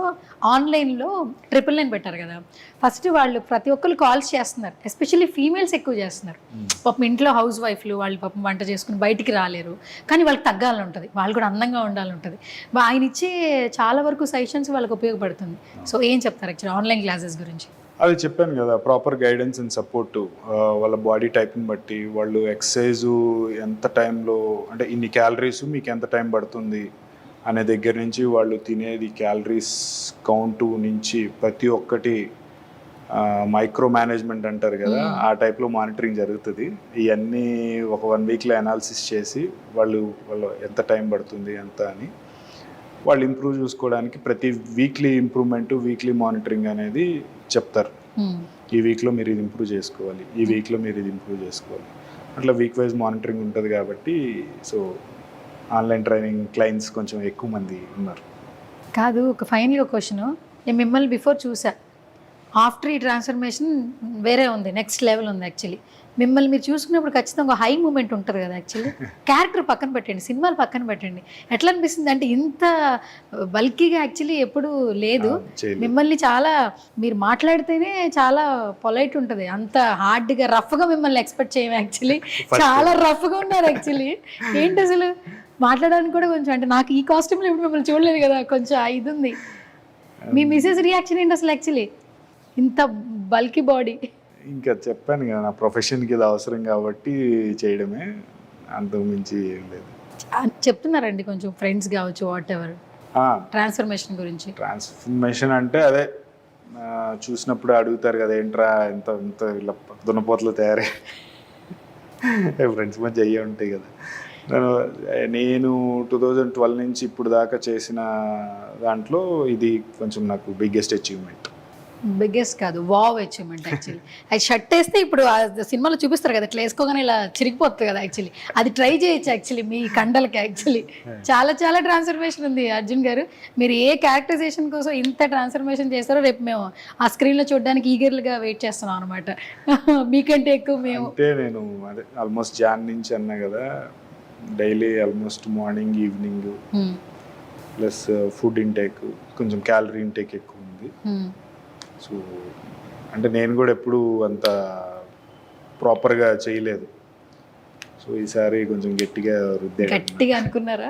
ఆన్లైన్లో 999 పెట్టారు కదా. ఫస్ట్ వాళ్ళు ప్రతి ఒక్కరు కాల్స్ చేస్తున్నారు, ఎస్పెషల్లీ ఫీమేల్స్ ఎక్కువ చేస్తున్నారు. పాపం ఇంట్లో హౌస్ వైఫ్లు వాళ్ళు పాపం వంట చేసుకుని బయటికి రాలేరు, కానీ వాళ్ళకి తగ్గాలని ఉంటుంది, వాళ్ళు కూడా అందంగా ఉండాలంటుంది. ఆయన ఇచ్చే చాలా వరకు సజెషన్స్ వాళ్ళకి ఉపయోగపడుతుంది. సో ఏం చెప్తారు యాక్చువల్లీ ఆన్లైన్ క్లాసెస్ గురించి? అది చెప్పాను కదా, ప్రాపర్ గైడెన్స్ అండ్ సపోర్టు. వాళ్ళ బాడీ టైప్ని బట్టి వాళ్ళు ఎక్సర్సైజు ఎంత టైంలో అంటే ఇన్ని క్యాలరీస్ మీకు ఎంత టైం పడుతుంది అనే దగ్గర నుంచి వాళ్ళు తినేది క్యాలరీస్ కౌంటు నుంచి ప్రతి ఒక్కటి మైక్రో మేనేజ్మెంట్ అంటారు కదా, ఆ టైప్లో మానిటరింగ్ జరుగుతుంది. ఇవన్నీ ఒక 1 వీక్లో అనాలిసిస్ చేసి వాళ్ళు ఎంత టైం పడుతుంది ఎంత అని వాళ్ళు ఇంప్రూవ్ చూసుకోవడానికి ప్రతి వీక్లీ ఇంప్రూవ్మెంట్ వీక్లీ మానిటరింగ్ అనేది చెప్తారు. ఈ వీక్లో మీరు ఇది ఇంప్రూవ్ చేసుకోవాలి, ఈ వీక్లో మీరు ఇది ఇంప్రూవ్ చేసుకోవాలి, అట్లా వీక్ వైజ్ మానిటరింగ్ ఉంటుంది. కాబట్టి సో ఆన్లైన్ ట్రైనింగ్ క్లయింట్స్ కొంచెం ఎక్కువ మంది ఉన్నారు. కాదు, ఒక ఫైనల్గా క్వశ్చన్, నేను మిమ్మల్ని బిఫోర్ చూసా, ఆఫ్టర్ ఈ ట్రాన్స్ఫర్మేషన్ వేరే ఉంది, నెక్స్ట్ లెవెల్ ఉంది. యాక్చువల్లీ మిమ్మల్ని మీరు చూసుకున్నప్పుడు ఖచ్చితంగా ఒక హై మూమెంట్ ఉంటుంది కదా. యాక్చువల్లీ క్యారెక్టర్ పక్కన పెట్టండి, సినిమాలు పక్కన పెట్టండి, ఎట్లా అనిపిస్తుంది అంటే ఇంత బల్కీగా యాక్చువల్లీ ఎప్పుడు లేదు. మిమ్మల్ని చాలా మీరు మాట్లాడితేనే చాలా పొలైట్ ఉంటుంది, అంత హార్డ్గా రఫ్గా మిమ్మల్ని ఎక్స్పెక్ట్ చేయము. యాక్చువల్లీ చాలా రఫ్గా ఉన్నారు యాక్చువల్లీ. ఏంటి అసలు మాట్లాడడానికి కూడా కొంచెం అంటే నాకు ఈ కాస్ట్యూమ్లో ఇప్పుడు మిమ్మల్ని చూడలేదు కదా, కొంచెం ఇది ఉంది. మీ మిసెస్ రియాక్షన్ ఏంటి అసలు యాక్చువల్లీ ఇంత బల్కీ బాడీ? ఇంకా చెప్పాను కదా, నా ప్రొఫెషన్కి ఇది అవసరం కాబట్టి చేయడమే, అంతకు మించి ఏం లేదు. చెప్తున్నారండి కొంచెం ఫ్రెండ్స్ కావచ్చు వాట్ ఎవర్ ట్రాన్స్ఫర్మేషన్ గురించి? ట్రాన్స్ఫర్మేషన్ అంటే అదే చూసినప్పుడు అడుగుతారు కదా, ఏంట్రా ఇంత ఇంత ఇలా దున్నపోతలు తయారై ఫ్రెండ్స్ మధ్య అయ్యే ఉంటాయి కదా. నేను 2012 నుంచి ఇప్పుడు దాకా చేసిన దాంట్లో ఇది కొంచెం నాకు బిగ్గెస్ట్ అచీవ్మెంట్. బిగ్గెస్ట్ కాదు, వావ్ అచీవ్మెంట్ యాక్చువల్లీ. అది షర్ట్ వేస్తే ఇప్పుడు సినిమాలో చూపిస్తారు కదా, ఇట్లా వేసుకోగానే ఇలా చిరిగిపోతుంది కదా. యాక్చువల్లీ అది ట్రై చేయొచ్చు యాక్చువల్లీ మీ కండలకి. యాక్చువల్లీ చాలా చాలా ట్రాన్స్ఫర్మేషన్ ఉంది అర్జున్ గారు. మీరు ఏ క్యారెక్టరైజేషన్ కోసం ఇంత ట్రాన్స్ఫర్మేషన్ చేస్తారో రేపు మేము ఆ స్క్రీన్లో చూడడానికి ఈగర్లుగా వెయిట్ చేస్తున్నాం అనమాట. మీకంటే ఎక్కువ మేము. అంటే నేను అదే ఆల్మోస్ట్ జాన్ నుంచి అన్నా కదా, daily almost morning evening plus food intake కొంచెం క్యాలరీ ఇంటేక్ ఎక్కువ ఉంది. సో అంటే నేను కూడా ఎప్పుడు అంత ప్రాపర్గా చేయలేదు. సో ఈసారి కొంచెం గట్టిగా రుద్దాడు. గట్టిగా అనుకున్నారా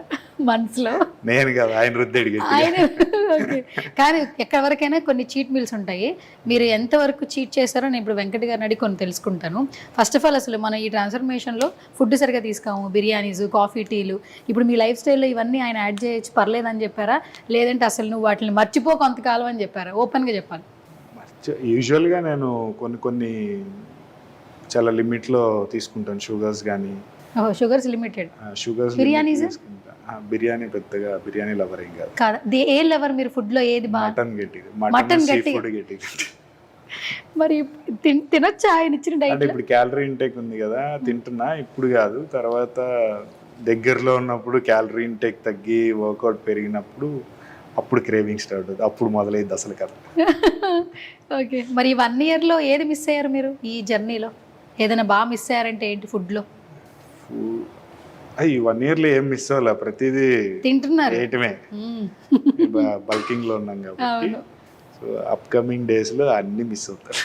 మనసులో? నేను కదా, ఆయన రుద్దాడు గట్టిగా. కానీ ఎక్కడి వరకైనా కొన్ని చీట్ మీల్స్ ఉంటాయి. మీరు ఎంతవరకు చీట్ చేస్తారో నేను ఇప్పుడు వెంకట్ గారిని అడిగి కొన్ని తెలుసుకుంటాను. ఫస్ట్ ఆఫ్ ఆల్ అసలు మనం ఈ ట్రాన్స్ఫర్మేషన్లో ఫుడ్ సరిగా తీసుకోము, బిర్యానీస్, కాఫీ, టీలు, ఇప్పుడు మీ లైఫ్ స్టైల్లో ఇవన్నీ ఆయన యాడ్ చేయొచ్చు పర్లేదని చెప్పారా, లేదంటే అసలు నువ్వు వాటిని మర్చిపో కొంతకాలం అని చెప్పారా? ఓపెన్గా చెప్పాలి. యూజువల్గా నేను కొన్ని చాలా లిమిట్లో తీసుకుంటాను. షుగర్స్ కానీ. Sugars limited. Sugars biryanis biryani పెద్దగా బిర్యానీ లవర్ ఏం కాదు. కాదు, ఏ లవర్ మీరు ఫుడ్లో ఏది బాగా? మటన్ గట్టి. మరి తినొచ్చా ఆయన ఇచ్చిన డైట్? అంటే ఇప్పుడు క్యాలరీ ఇంటేక్ ఉంది కదా, తింటున్నా. ఇప్పుడు కాదు, తర్వాత దగ్గరలో ఉన్నప్పుడు క్యాలరీ ఇంటేక్ తగ్గి వర్కౌట్ పెరిగినప్పుడు అప్పుడు క్రేవింగ్ స్టార్ట్ అవుతుంది, అప్పుడు మొదలైంది అసలు కథ. ఓకే, మరి 1 ఇయర్లో ఏది మిస్ అయ్యారు మీరు ఈ జర్నీలో? ఏదైనా బాగా మిస్ అయ్యారంటే ఏంటి ఫుడ్లో? అయ్యి 1 ఇయర్లో ఏం మిస్ అవ్వలే, ప్రతిదీ తింటున్నారు, ఏటమే. బల్కింగ్లో ఉన్నాం కాబట్టి సో అప్కమింగ్ డేస్లో అన్నీ మిస్ అవుతారు.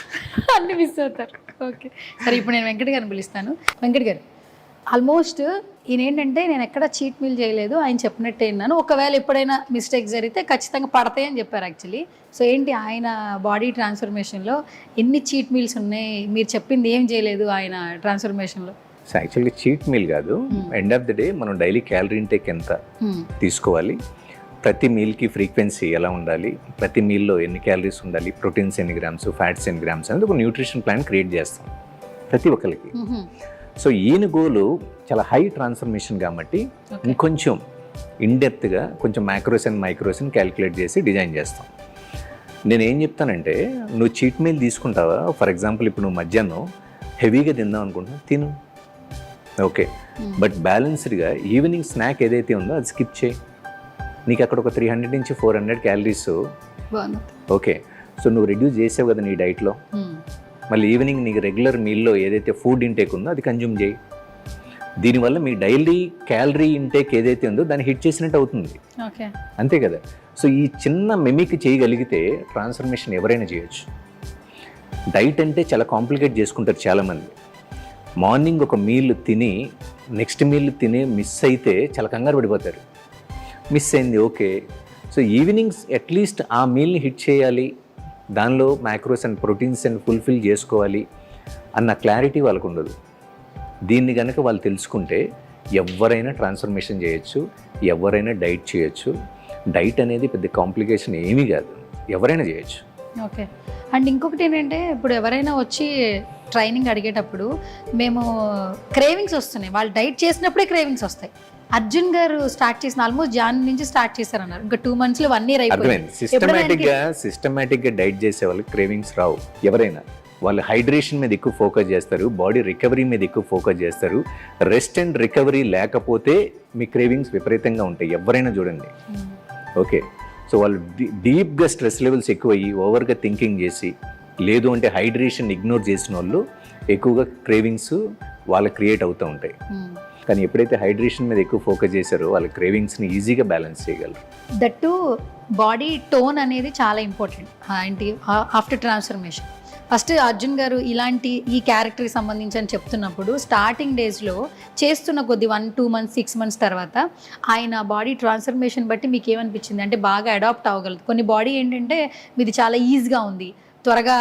అన్నీ మిస్ అవుతారు. ఓకే, సరే ఇప్పుడు నేను వెంకట్ గారిని పిలుస్తాను. వెంకట్ గారు, ఆల్మోస్ట్ ఈయన ఏంటంటే నేను ఎక్కడ చీట్ మీల్ చేయలేదు, ఆయన చెప్పినట్టే విన్నాను. ఒకవేళ ఎప్పుడైనా మిస్టేక్ జరిగితే ఖచ్చితంగా పడతాయి అని చెప్పారు యాక్చువల్లీ. సో ఏంటి ఆయన బాడీ ట్రాన్స్ఫర్మేషన్లో ఎన్ని చీట్ మీల్స్ ఉన్నాయి? మీరు చెప్పింది ఏం చేయలేదు ఆయన ట్రాన్స్ఫర్మేషన్లో? సో యాక్చువల్గా చీట్ మీల్ కాదు, ఎండ్ ఆఫ్ ది డే మనం డైలీ క్యాలరీ ఇంటేక్ ఎంత తీసుకోవాలి, ప్రతి మీల్కి ఫ్రీక్వెన్సీ ఎలా ఉండాలి, ప్రతి మీల్లో ఎన్ని క్యాలరీస్ ఉండాలి, ప్రోటీన్స్ ఎన్ని గ్రామ్స్, ఫ్యాట్స్ ఎన్ని గ్రామ్స్ అనేది ఒక న్యూట్రిషన్ ప్లాన్ క్రియేట్ చేస్తాం ప్రతి ఒక్కరికి. సో ఈయన గోలు చాలా హై ట్రాన్స్ఫర్మేషన్ కాబట్టి ఇంకొంచెం ఇన్డెప్త్గా కొంచెం మ్యాక్రోస్ అండ్ మైక్రోస్ని క్యాలిక్యులేట్ చేసి డిజైన్ చేస్తాం. నేను ఏం చెప్తానంటే, నువ్వు చీట్ మీల్ తీసుకుంటావా, ఫర్ ఎగ్జాంపుల్ ఇప్పుడు నువ్వు మధ్యాహ్నం హెవీగా తిందాం అనుకుంటున్నావు, తిను, ఓకే, బట్ బ్యాలెన్స్డ్గా ఈవినింగ్ స్నాక్ ఏదైతే ఉందో అది స్కిప్ చేయి. నీకు అక్కడ ఒక 300 నుంచి 400 క్యాలరీస్, ఓకే, సో నువ్వు రెడ్యూస్ చేసావు కదా నీ డైట్లో. మళ్ళీ ఈవినింగ్ నీకు రెగ్యులర్ మీల్లో ఏదైతే ఫుడ్ ఇంటేక్ ఉందో అది కన్జ్యూమ్ చేయి. దీనివల్ల మీ డైలీ క్యాలరీ ఇంటేక్ ఏదైతే ఉందో దాన్ని హిట్ చేసినట్టు అవుతుంది, అంతే కదా. సో ఈ చిన్న మిమిక్ చేయగలిగితే ట్రాన్స్ఫర్మేషన్ ఎవరైనా చేయొచ్చు. డైట్ అంటే చాలా కాంప్లికేట్ చేసుకుంటారు చాలామంది. మార్నింగ్ ఒక మీల్ తిని నెక్స్ట్ మీల్ తిని మిస్ అయితే చాలా కంగారు పడిపోతారు. మిస్ అయింది, ఓకే, సో ఈవినింగ్స్ అట్లీస్ట్ ఆ మీల్ని హిట్ చేయాలి, దానిలో macros and proteins and fulfil చేసుకోవాలి అన్న క్లారిటీ వాళ్ళకు ఉండదు. దీన్ని కనుక వాళ్ళు తెలుసుకుంటే ఎవరైనా ట్రాన్స్ఫర్మేషన్ చేయొచ్చు, ఎవరైనా డైట్ చేయొచ్చు. డైట్ అనేది పెద్ద కాంప్లికేషన్ ఏమీ కాదు, ఎవరైనా చేయొచ్చు. ఓకే. అండ్ ఇంకొకటి ఏంటంటే, ఇప్పుడు ఎవరైనా వచ్చి ట్రైనింగ్ అడిగేటప్పుడు మేము క్రేవింగ్స్ వస్తున్నాయి, వాళ్ళు డైట్ చేసినప్పుడే క్రేవింగ్స్ వస్తాయి. అర్జున్ గారు స్టార్ట్ చేసిన ఆల్మోస్ట్ జాన్ నుంచి స్టార్ట్ చేశారన్నారు, ఇంకా 2 months 1 year అయిపోయింది. సిస్టమేటిక్గా డైట్ చేసే వాళ్ళకి క్రేవింగ్స్ రావు. ఎవరైనా వాళ్ళు హైడ్రేషన్ మీద ఎక్కువ ఫోకస్ చేస్తారు, బాడీ రికవరీ మీద ఎక్కువ ఫోకస్ చేస్తారు. రెస్ట్ అండ్ రికవరీ లేకపోతే మీ క్రేవింగ్స్ విపరీతంగా ఉంటాయి, ఎవరైనా చూడండి, ఓకే. సో వాళ్ళు డీప్గా స్ట్రెస్ లెవెల్స్ ఎక్కువ అయ్యి ఓవర్గా థింకింగ్ చేసి, లేదు అంటే హైడ్రేషన్ ఇగ్నోర్ చేసిన వాళ్ళు ఎక్కువగా క్రేవింగ్స్ వాళ్ళకి క్రియేట్ అవుతూ ఉంటాయి. కానీ ఎప్పుడైతే హైడ్రేషన్ మీద ఎక్కువ ఫోకస్ చేశారో వాళ్ళ క్రేవింగ్స్ని ఈజీగా బ్యాలెన్స్ చేయగలరు. దట్టు బాడీ టోన్ అనేది చాలా ఇంపార్టెంట్ ఏంటి ఆఫ్టర్ ట్రాన్స్ఫర్మేషన్. ఫస్ట్ అర్జున్ గారు ఇలాంటి ఈ క్యారెక్టర్కి సంబంధించి అని చెప్తున్నప్పుడు స్టార్టింగ్ డేస్లో చేస్తున్న కొద్ది 1-2 months 6 months తర్వాత ఆయన బాడీ ట్రాన్స్ఫర్మేషన్ బట్టి మీకు ఏమనిపించింది? అంటే బాగా అడాప్ట్ అవ్వగలదు. కొన్ని బాడీ ఏంటంటే మీది చాలా ఈజీగా ఉంది, త్వరగా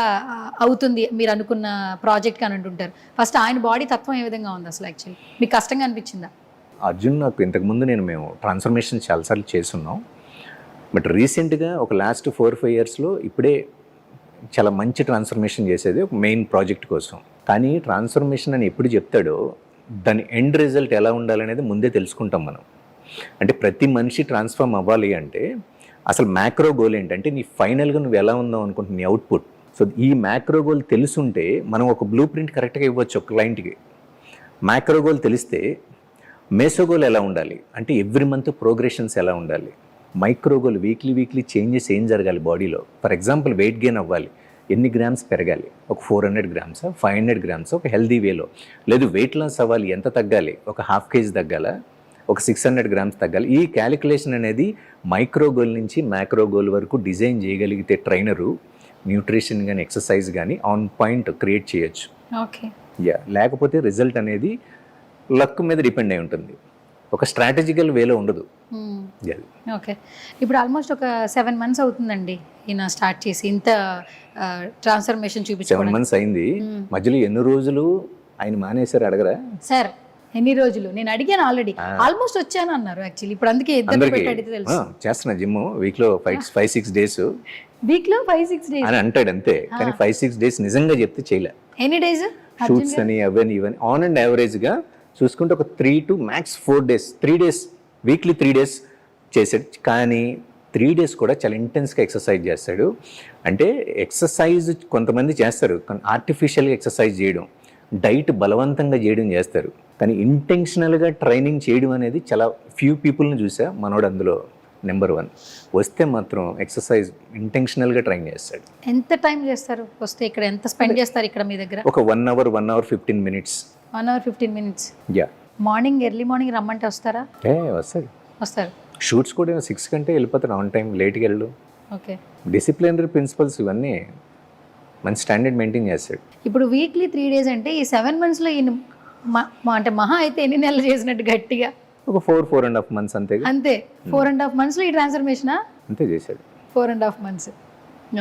అవుతుంది మీరు అనుకున్న ప్రాజెక్ట్ అని అంటుంటారు. ఫస్ట్ ఆయన బాడీ తత్వం ఏ విధంగా ఉంది అసలు? యాక్చువల్లీ మీకు కష్టంగా అనిపించిందా? అర్జున్ నాకు ఇంతకుముందు మేము ట్రాన్స్ఫర్మేషన్ చాలాసార్లు చేస్తున్నాం, బట్ రీసెంట్గా ఒక లాస్ట్ 4-5 yearsలో ఇప్పుడే చాలా మంచి ట్రాన్స్ఫర్మేషన్ చేసేది ఒక మెయిన్ ప్రాజెక్ట్ కోసం. కానీ ట్రాన్స్ఫర్మేషన్ అని ఎప్పుడు చెప్తాడో దాని ఎండ్ రిజల్ట్ ఎలా ఉండాలనేది ముందే తెలుసుకుంటాం మనం. అంటే ప్రతి మనిషి ట్రాన్స్ఫార్మ్ అవ్వాలి అంటే అసలు మ్యాక్రో గోల్ ఏంటంటే నీ ఫైనల్గా నువ్వు ఎలా ఉందావు అనుకుంటున్న నీ అవుట్పుట్. సో ఈ మ్యాక్రో గోల్ తెలుసుంటే మనం ఒక బ్లూ ప్రింట్ కరెక్ట్గా ఇవ్వచ్చు ఒక క్లయింట్కి. మ్యాక్రో గోల్ తెలిస్తే మేసో గోల్ ఎలా ఉండాలి అంటే ఎవ్రీ మంత్ ప్రోగ్రెషన్స్ ఎలా ఉండాలి, మైక్రో గోల్ వీక్లీ చేంజెస్ ఏం జరగాలి బాడీలో. ఫర్ ఎగ్జాంపుల్ వెయిట్ గెయిన్ అవ్వాలి, ఎన్ని గ్రామ్స్ పెరగాలి, ఒక 400 grams 500 grams ఒక హెల్దీ వేలో. లేదు వెయిట్ లాస్ అవ్వాలి, ఎంత తగ్గాలి, ఒక 1/2 kg తగ్గాల, ఒక 600 grams తగ్గాలి. ఈ క్యాలిక్యులేషన్ అనేది మైక్రో గోల్ నుంచి మ్యాక్రో గోల్ వరకు డిజైన్ చేయగలిగితే ట్రైనరు న్యూట్రిషన్ కానీ ఎక్సర్సైజ్ కానీ ఆన్ పాయింట్ క్రియేట్ చేయొచ్చు. ఓకే, లేకపోతే రిజల్ట్ అనేది లక్ మీద డిపెండ్ అయి ఉంటుంది, ఒక స్ట్రాటజికల్ వేలో ఉండదు. ఓకే. ఇప్పుడు ఆల్మోస్ట్ ఒక 7 months అవుతుందండి ఈయన స్టార్ట్ చేసి ఇంత ట్రాన్స్ఫర్మేషన్ చూపించుకోవడం. 7 months అయింది. మధ్యలో ఎన్ని రోజులు ఆయన మానేశారు అడగరా సార్? ఎన్ని రోజులు నేను అడిగాను, ఆల్రెడీ ఆల్మోస్ట్ వచ్చాను అన్నారు. యాక్చువల్లీ ఇప్పుడు అందుకే ఇద్దరు పెట్టాడు తెలుసు. చేస్తున్నా జిమ్ వీక్లో 5-6 days, వీక్లో 5-6 days అని అంటాడు అంతే. కానీ 5-6 days నిజంగా చెప్తే చేయలే. ఎన్ని డేస్ షూట్స్ అని అవన్నీ ఇవన్నీ ఆన్ అండ్ యావరేజ్గా చూసుకుంటే ఒక 3 to max 4 days, 3 days weekly 3 days చేసాడు. కానీ 3 days కూడా చాలా ఇంటెన్స్గా ఎక్సర్సైజ్ చేస్తాడు. అంటే ఎక్సర్సైజ్ కొంతమంది చేస్తారు, కానీ ఆర్టిఫిషియల్గా ఎక్సర్సైజ్ చేయడం, డైట్ బలవంతంగా చేయడం చేస్తారు. కానీ ఇంటెన్షనల్గా ట్రైనింగ్ చేయడం అనేది చాలా ఫ్యూ పీపుల్ని చూసా, మనోడు అందులో నెంబర్ 1. వస్తే మాత్రం ఎక్సర్సైజ్ ఇంటెన్షనల్గా ట్రైన్ చేస్తాడు. ఎంత టైం చేస్తారు వస్తే? ఇక్కడ ఎంత స్పెండ్ చేస్తారు ఇక్కడ మీ దగ్గర? ఒక 1 hour 15 minutes. 1 hour 15 minutes. Yeah. Morning early morning రమ్మంటే వస్తారా? వస్తారు. షూట్స్ కూడా 6 కంటే వెళ్ళిపోతారు ఆన్ టైం, లేట్కి వెళ్ళు. ఓకే. డిసిప్లినరీ ప్రిన్సిపల్స్ ఇవన్నీ మంచి స్టాండర్డ్ మెయింటైన్ చేస్తాడు. ఇప్పుడు వీక్లీ 3 days అంటే ఈ 7 monthsలో ఈయన అంటే మహా అయితే ఎన్ని నెలలు చేసినట్టు గట్టిగా? ఒక 4.5 months అంతే. 4.5 monthsలో ఈ ట్రాన్స్ఫర్మేషనా? అంతే చేశాడు. 4.5 months.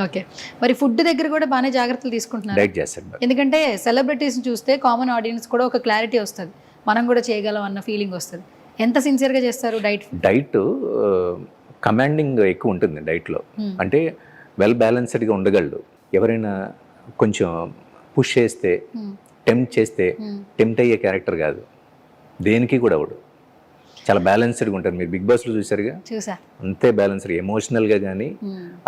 ఓకే. మరి ఫుడ్ దగ్గర కూడా బాగానే జాగ్రత్తలు తీసుకుంటున్నారు? డైట్ చేస్తాడు. ఎందుకంటే సెలబ్రిటీస్ని చూస్తే కామన్ ఆడియన్స్ కూడా ఒక క్లారిటీ వస్తుంది, మనం కూడా చేయగలం అన్న ఫీలింగ్ వస్తుంది. ఎంత సిన్సియర్గా చేస్తారు డైట్? కమాండింగ్ ఎక్కువ ఉంటుంది డైట్లో. అంటే వెల్ బ్యాలెన్స్డ్గా ఉండగలడు. ఎవరైనా కొంచెం పుష్ చేస్తే, టెంప్ట్ చేస్తే టెంప్ట్ అయ్యే క్యారెక్టర్ కాదు, దేనికి కూడా అవడు. చాలా బ్యాలెన్స్డ్గా ఉంటారు. మీరు బిగ్ బాస్లో చూసారుగా, చూసా. అంతే బ్యాలెన్స్డ్ ఎమోషనల్గా. కానీ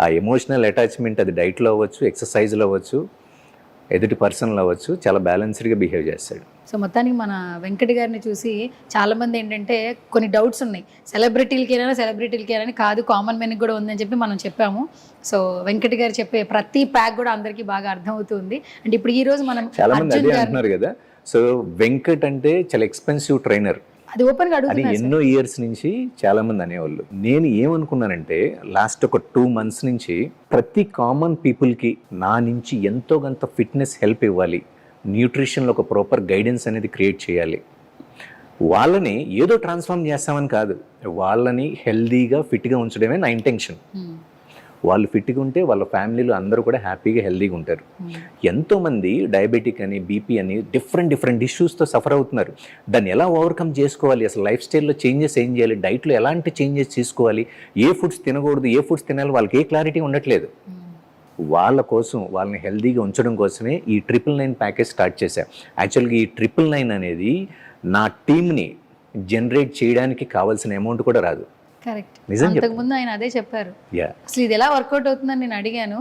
ఆ ఎమోషనల్ అటాచ్మెంట్ అది డైట్లో అవ్వచ్చు, ఎక్సర్సైజ్లో అవ్వచ్చు, ఎదుటి పర్సన్లో అవ్వచ్చు, చాలా బ్యాలెన్స్డ్గా బిహేవ్ చేస్తాడు. సో మొత్తానికి మన వెంకట్ గారిని చూసి చాలామంది ఏంటంటే కొన్ని డౌట్స్ ఉన్నాయి, సెలబ్రిటీలకేనని కాదు, కామన్ మెన్కి కూడా ఉందని చెప్పి మనం చెప్పాము. సో వెంకట్ గారు చెప్పే ప్రతి ప్యాక్ కూడా అందరికీ బాగా అర్థమవుతుంది. అంటే ఇప్పుడు ఈ రోజు మనం చాలా మంది అదే అంటున్నారు కదా. సో వెంకట్ అంటే చాలా ఎక్స్పెన్సివ్ ట్రైనర్ అది ఓపెన్ గా అని అడుగుతున్నారు ఎన్నో ఇయర్స్ నుంచి చాలా మంది అనేవాళ్ళు. నేను ఏమనుకున్నానంటే లాస్ట్ ఒక 2 months నుంచి ప్రతి కామన్ పీపుల్కి నా నుంచి ఎంతో కొంత ఫిట్నెస్ హెల్ప్ ఇవ్వాలి, న్యూట్రిషన్లో ఒక ప్రాపర్ గైడెన్స్ అనేది క్రియేట్ చేయాలి. వాళ్ళని ఏదో ట్రాన్స్ఫార్మ్ చేస్తామని కాదు, వాళ్ళని హెల్దీగా ఫిట్గా ఉంచడమే నా ఇంటెన్షన్. వాళ్ళు ఫిట్గా ఉంటే వాళ్ళ ఫ్యామిలీలో అందరూ కూడా హ్యాపీగా హెల్దీగా ఉంటారు. ఎంతోమంది డయాబెటిక్ అని, బీపీ అని డిఫరెంట్ ఇష్యూస్తో సఫర్ అవుతున్నారు. దాన్ని ఎలా ఓవర్కమ్ చేసుకోవాలి, అసలు లైఫ్ స్టైల్లో చేంజెస్ ఏం చేయాలి, డైట్లో ఎలాంటి చేంజెస్ తీసుకోవాలి, ఏ ఫుడ్స్ తినకూడదు, ఏ ఫుడ్స్ తినాలి, వాళ్ళకి ఏ క్లారిటీ ఉండట్లేదు. వాళ్ళ కోసం, వాళ్ళని హెల్దీగా ఉంచడం కోసమే ఈ 999 ప్యాకేజ్ స్టార్ట్ చేశా. యాక్చువల్గా ఈ 999 అనేది నా టీమ్ని జనరేట్ చేయడానికి కావాల్సిన అమౌంట్ కూడా రాదు. కరెక్ట్. నిజం అంతకుముందు ఆయన అదే చెప్పారు. అసలు ఇది ఎలా వర్కౌట్ అవుతుందని నేను అడిగాను.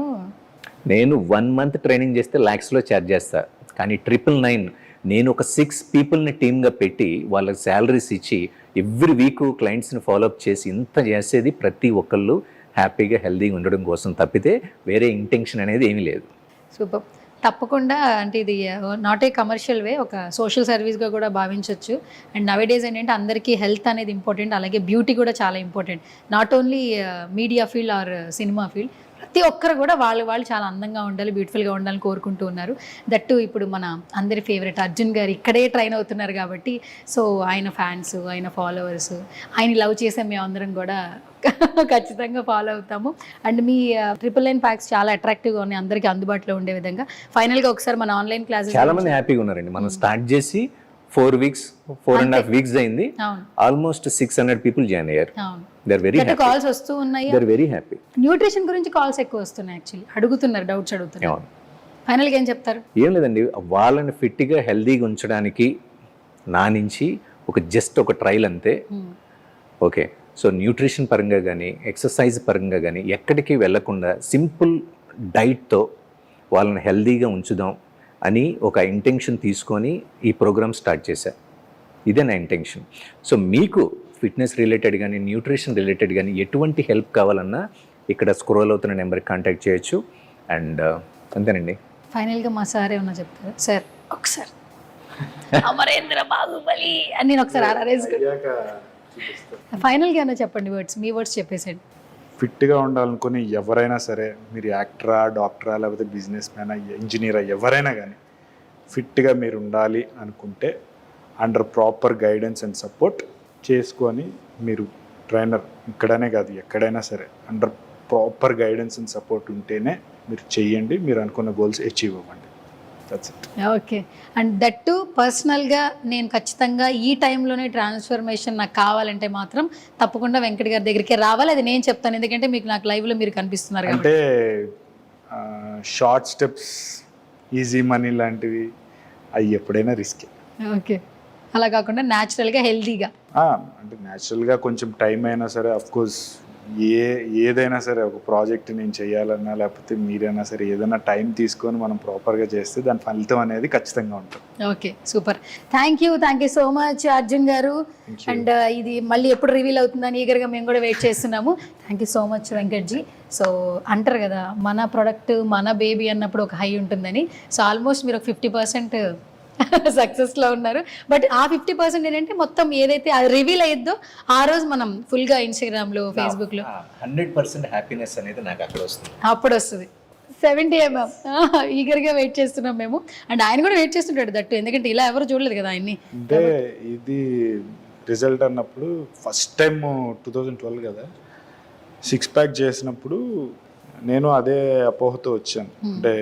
నేను 1 month ట్రైనింగ్ చేస్తే lakhsలో ఛార్జ్ చేస్తా. కానీ 999 నేను ఒక 6 peopleని టీమ్గా పెట్టి వాళ్ళకి శాలరీస్ ఇచ్చి ఎవ్రీ వీక్ క్లయింట్స్ని ఫాలోఅప్ చేసి ఇంత చేసేది ప్రతి ఒక్కళ్ళు హ్యాపీగా హెల్దీగా ఉండడం కోసం తప్పితే వేరే ఇంటెన్షన్ అనేది ఏమీ లేదు. సూపర్. తప్పకుండా. అంటే ఇది నాట్ ఏ కమర్షియల్ వే, ఒక సోషల్ సర్వీస్గా కూడా భావించవచ్చు. అండ్ నవేడేస్ ఏంటంటే అందరికీ హెల్త్ అనేది ఇంపార్టెంట్, అలాగే బ్యూటీ కూడా చాలా important. Not only media field or cinema field, ప్రతి ఒక్కరు కూడా వాళ్ళు చాలా అందంగా ఉండాలి, బ్యూటిఫుల్గా ఉండాలని కోరుకుంటూ ఉన్నారు. దట్టు ఇప్పుడు మన అందరి ఫేవరెట్ అర్జున్ గారు ఇక్కడే ట్రైన్ అవుతున్నారు కాబట్టి, సో ఆయన ఫ్యాన్స్, ఆయన ఫాలోవర్స్, ఆయన లవ్ చేసే మేమందరం కూడా ఖచ్చితంగా ఫాలో అవుతాము. అండ్ మీ 999 ప్యాక్స్ చాలా అట్రాక్టివ్గా ఉన్నాయి, అందరికీ అందుబాటులో ఉండే విధంగా. ఫైనల్గా ఒకసారి మన ఆన్లైన్ క్లాసెస్ చాలా మంది హ్యాపీగా ఉన్నారండి. మనం స్టార్ట్ చేసి 4 weeks, 4.5 weeks అయింది. ఆల్మోస్ట్ 600 people జాయిన్ అయ్యారు. They're very happy. కాల్స్ వస్తూ ఉన్నాయి. They're very happy. న్యూట్రిషన్ గురించి కాల్స్ ఎక్కువ వస్తున్నాయి, యాక్చువల్లీ అడుగుతున్నారు, డౌట్స్ అడుగుతున్నారు. ఫైనల్గా ఏం చెప్తారు? ఏం లేదండి, వాళ్ళని ఫిట్గా హెల్దీగా ఉంచడానికి నా నుంచి జస్ట్ ఒక ట్రైల్ అంతే. ఓకే, సో న్యూట్రిషన్ పరంగా కానీ, ఎక్సర్సైజ్ పరంగా కానీ ఎక్కడికి వెళ్లకుండా సింపుల్ డైట్తో వాళ్ళని హెల్దీగా ఉంచుదాం అని ఒక ఇంటెన్షన్ తీసుకొని ఈ ప్రోగ్రామ్ స్టార్ట్ చేశా. ఇదే నా ఇంటెన్షన్. సో మీకు ఫిట్నెస్ రిలేటెడ్ కానీ, న్యూట్రిషన్ రిలేటెడ్ కానీ ఎటువంటి హెల్ప్ కావాలన్నా ఇక్కడ స్క్రోల్ అవుతున్న నెంబర్కి కాంటాక్ట్ చేయొచ్చు. అండ్ అంతేనండి. ఫైనల్గా మా సార్ ఏమన్నా చెప్తారు? సార్ ఒకసారి అమరేంద్ర బాహుబలి అని నేను ఒకసారి ఫైనల్గా ఏమన్నా చెప్పండి, వర్డ్స్, మీ వర్డ్స్ చెప్పేసండి. ఫిట్గా ఉండాలనుకుని ఎవరైనా సరే, మీరు యాక్టరా, డాక్టరా, లేకపోతే బిజినెస్ మ్యానా, ఇంజనీరా, ఎవరైనా కానీ ఫిట్గా మీరు ఉండాలి అనుకుంటే under proper guidance and support చేసుకొని, మీరు ట్రైనర్ ఇక్కడనే కాదు ఎక్కడైనా సరే under proper guidance and support ఉంటేనే మీరు చెయ్యండి, మీరు అనుకున్న గోల్స్ అచీవ్ అవ్వండి. That's it. Okay. And that పర్సనల్గా నేను ఖచ్చితంగా ఈ టైంలోనే ట్రాన్స్ఫర్మేషన్ నాకు కావాలంటే మాత్రం తప్పకుండా వెంకట్ గారి దగ్గరికి రావాలి. అది నేను చెప్తాను, ఎందుకంటే మీకు నాకు లైవ్లో మీరు కనిపిస్తున్నారు అంటే షార్ట్ స్టెప్స్, ఈజీ మనీ లాంటివి అవి ఎప్పుడైనా రిస్క్. ఓకే, అలా కాకుండా న్యాచురల్గా హెల్తీగా, అంటే న్యాచురల్గా కొంచెం టైం అయినా సరే, అఫ్కోర్స్ ఏదైనా సరే ఒక ప్రాజెక్ట్ నేను చేయాలన్నా లేకపోతే మీరైనా సరే ఏదైనా టైం తీసుకొని మనం ప్రాపర్గా చేస్తే దాని ఫలితం అనేది ఖచ్చితంగా ఉంటుంది. Okay, super. Thank you so much Arjun గారు. అండ్ ఇది మళ్ళీ ఎప్పుడు రివీల్ అవుతుందని ఈగర్గా మేము కూడా వెయిట్ చేస్తున్నాము. Thank you so much Venkatji. So అంటారు కదా, మన ప్రోడక్ట్ మన బేబీ అన్నప్పుడు ఒక హై ఉంటుందని. సో ఆల్మోస్ట్ మీరు ఒక 50% సక్సెస్లో ఉన్నారు. బట్ ఆ 50% ఏంటంటే మొత్తం ఏదైతే అది రివీల్ అయ్యిద్దో ఆ రోజు మనం ఫుల్గా ఇన్స్టాగ్రామ్లో, ఫేస్బుక్లో 100% హ్యాపీనెస్ అనేది నాకు అక్కడ వస్తుంది, అప్పుడు వస్తుంది. 70 mm ఈగర్గా వెయిట్ చేస్తున్నాం మేము. అండ్ ఆయన కూడా వెయిట్ చేస్తుంటాడు దట్టు, ఎందుకంటే ఇలా ఎవరు చూడలేదు కదా ఆయన్ని. అంటే ఇది రిజల్ట్ అన్నప్పుడు ఫస్ట్ టైం 2012 కదా 6 ప్యాక్ చేసినప్పుడు నేను అదే అపోహతో వచ్చాను. అంటే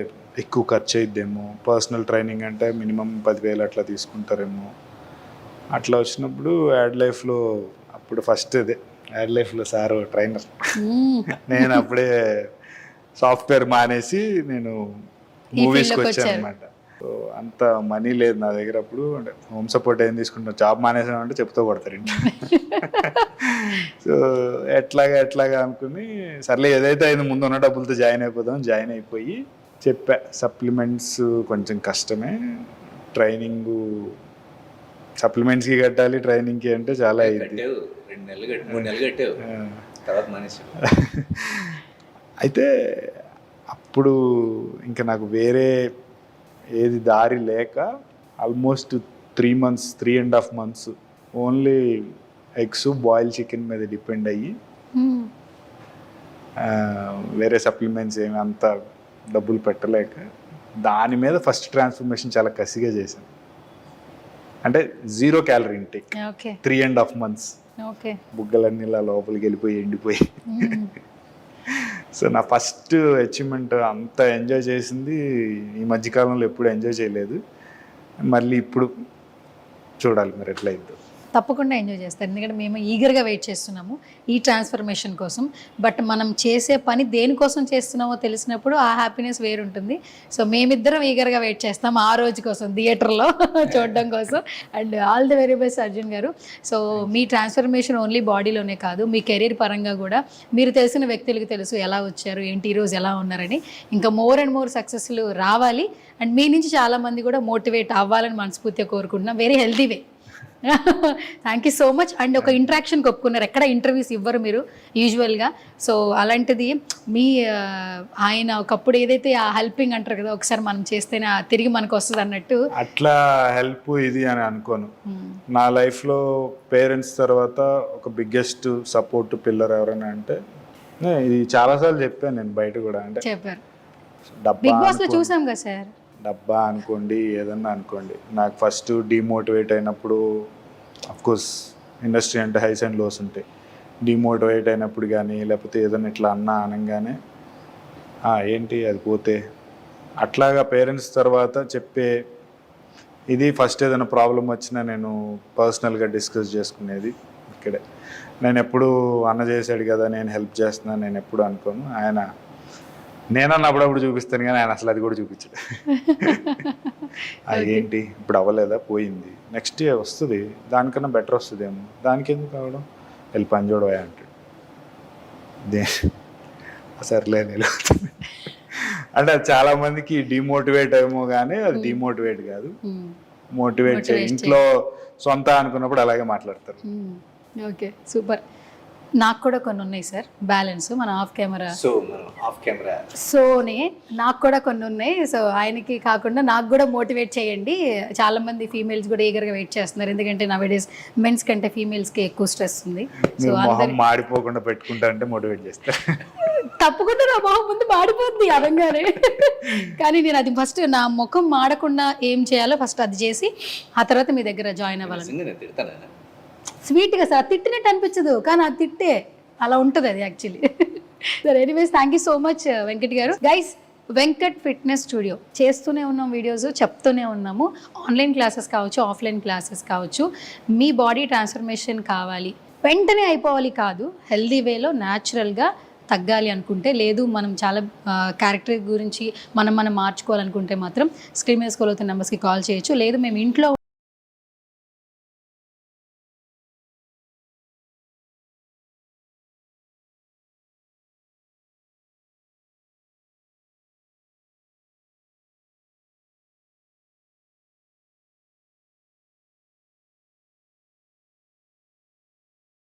ఎక్కువ ఖర్చు అయిద్దేమో, పర్సనల్ ట్రైనింగ్ అంటే మినిమం 10,000 అట్లా తీసుకుంటారేమో. అట్లా వచ్చినప్పుడు యాడ్ లైఫ్లో అప్పుడు ఫస్ట్ అదే వైల్డ్ లైఫ్లో సార్ ట్రైనర్. నేను అప్పుడే సాఫ్ట్వేర్ మానేసి నేను మూవీస్కి వచ్చాను అనమాట. సో అంత మనీ లేదు నా దగ్గర అప్పుడు. అంటే హోమ్ సపోర్ట్ ఏం తీసుకుంటాను, జాబ్ మానేసాను అంటే చెప్తూ కొడతారు ఇంటి. సో ఎట్లాగా అనుకుని సర్లే ఏదైతే అయింది ముందు ఉన్న డబ్బులతో జాయిన్ అయిపోయి చెప్పా సప్లిమెంట్స్ కొంచెం కష్టమే, ట్రైనింగ్ సప్లిమెంట్స్కి కట్టాలి, ట్రైనింగ్కి అంటే చాలా అయింది. అయితే అప్పుడు ఇంకా నాకు వేరే ఏది దారి లేక almost 3.5 months only eggs boil chicken మీద డిపెండ్ అయ్యి వేరే సప్లిమెంట్స్ ఏమి అంత డబ్బులు పెట్టలేక దాని మీద ఫస్ట్ ట్రాన్స్ఫర్మేషన్ చాలా కసిగా చేశాను. అంటే 0 calorie ఇంటేక్ 3.5 months. బుగ్గలన్నీ ఇలా లోపలికి వెళ్ళిపోయి ఎండిపోయి. సో నా ఫస్ట్ అచీవ్మెంట్ అంత ఎంజాయ్ చేసింది ఈ మధ్యకాలంలో ఎప్పుడు ఎంజాయ్ చేయలేదు. మళ్ళీ ఇప్పుడు చూడాలి మరి ఎట్లయిద్దో. తప్పకుండా ఎంజాయ్ చేస్తారు, ఎందుకంటే మేము ఈగర్గా వెయిట్ చేస్తున్నాము ఈ ట్రాన్స్ఫర్మేషన్ కోసం. బట్ మనం చేసే పని దేనికోసం చేస్తున్నామో తెలిసినప్పుడు ఆ హ్యాపీనెస్ వేరుంటుంది. సో మేమిద్దరం ఈగర్గా వెయిట్ చేస్తాం ఆ రోజు కోసం, థియేటర్లో చూడడం కోసం. And all the very best Arjun గారు. సో మీ ట్రాన్స్ఫర్మేషన్ ఓన్లీ బాడీలోనే కాదు, మీ కెరీర్ పరంగా కూడా మీరు తెలిసిన వ్యక్తులకి తెలుసు ఎలా వచ్చారు ఏంటి ఈరోజు ఎలా ఉన్నారని. ఇంకా మోర్ అండ్ మోర్ సక్సెస్లు రావాలి అండ్ మీ నుంచి చాలామంది కూడా మోటివేట్ అవ్వాలని మనస్ఫూర్తిగా కోరుకుంటున్నాం. Very healthy way. Thank you so much. And ఒక ఇంటరాక్షన్కి ఒప్పుకున్నారు, ఎక్కడ ఇంటర్వ్యూస్ ఇవ్వరు మీరు యూజువల్గా. సో అలాంటిది మీ ఆయన ఒకప్పుడు ఏదైతే ఆ హెల్పింగ్ అంటారు కదా, ఒకసారి మనం చేస్తేనే తిరిగి మనకు వస్తుంది అన్నట్టు అట్లా హెల్ప్ ఇది అని అనుకోను. నా లైఫ్లో పేరెంట్స్ తర్వాత ఒక బిగ్గెస్ట్ సపోర్ట్ పిల్లర్ ఎవరైనా అంటే ఇది చాలాసార్లు చెప్పాను నేను బయట కూడా. అంటే చెప్పారు, డబ్బా బిగ్ బాస్ లో చూసాం కదా సార్, డబ్బా అనుకోండి ఏదన్నా అనుకోండి. నాకు ఫస్ట్ డిమోటివేట్ అయినప్పుడు, అఫ్కోర్స్ ఇండస్ట్రీ అంటే హైస్ అండ్ లోస్ ఉంటాయి. డిమోటివేట్ అయినప్పుడు కానీ లేకపోతే ఏదైనా ఇట్లా అనగానే ఏంటి అది పోతే అట్లాగా పేరెంట్స్ తర్వాత చెప్పే ఇది ఫస్ట్ ఏదైనా ప్రాబ్లం వచ్చినా నేను పర్సనల్గా డిస్కస్ చేసుకునేది ఇక్కడే. నేను ఎప్పుడు అన్న చేశాడు కదా నేను హెల్ప్ చేస్తున్నాను నేను ఎప్పుడు అనుకోను. ఆయన నేనన్న అప్పుడప్పుడు చూపిస్తాను కానీ ఆయన అసలు అది కూడా చూపించాడు. అదేంటి ఇప్పుడు అవ్వలేదా, పోయింది, నెక్స్ట్ ఇయర్ వస్తుంది, దానికన్నా బెటర్ వస్తుందేమో, దానికి ఎందుకు కావడం, వెళ్ళి పని చూడవా అంటాడు. సర్లే నిలుగుతుంది అంటే అది చాలా మందికి డిమోటివేట్ ఏమో కానీ అది డిమోటివేట్ కాదు, మోటివేట్ చేయి. ఇంట్లో సొంత అనుకున్నప్పుడు అలాగే మాట్లాడతారు. Okay super. నాకు కూడా కొన్ని ఉన్నాయి సార్ బ్యాలెన్స్, మన ఆఫ్ కెమెరా సోనే నాకు కూడా కొన్ని ఉన్నాయి. సో ఆయనకి కాకుండా నాకు కూడా మోటివేట్ చేయండి. చాలా మంది ఫీమేల్స్ కూడా ఈగర్గా వెయిట్ చేస్తున్నారు, ఎందుకంటే నా డేస్ మెన్స్ కంటే ఫీమేల్స్కి ఎక్కువ స్ట్రెస్ ఉంది. సో అందరూ మాడిపోకుండా పెట్టుకుంటా అంటే మోటివేట్ చేస్తారు. తప్పకుండా నా మొహం ముందు మాడిపోతుంది అదంగానే. కానీ నేను అది ఫస్ట్ నా ముఖం మాడకుండా ఏం చేయాలో ఫస్ట్ అది చేసి ఆ తర్వాత మీ దగ్గర జాయిన్ అవ్వాలని. స్వీట్గా సార్ తిట్టినట్టు అనిపించదు కానీ అది తిట్టే అలా ఉంటుంది అది యాక్చువల్లీ. సరే anyways thank you so much Venkat గారు. గైస్ వెంకట్ ఫిట్నెస్ స్టూడియో చేస్తూనే ఉన్నాం వీడియోస్, చెప్తూనే ఉన్నాము. ఆన్లైన్ క్లాసెస్ కావచ్చు, ఆఫ్లైన్ క్లాసెస్ కావచ్చు. మీ బాడీ ట్రాన్స్ఫర్మేషన్ కావాలి, వెంటనే అయిపోవాలి కాదు, హెల్దీ వేలో న్యాచురల్గా తగ్గాలి అనుకుంటే, లేదు మనం చాలా క్యారెక్టర్ గురించి మనం మార్చుకోవాలనుకుంటే మాత్రం స్క్రీన్ మీద స్క్రోల్ అవుతున్న నెంబర్స్కి కాల్ చేయొచ్చు. లేదు మేము ఇంట్లో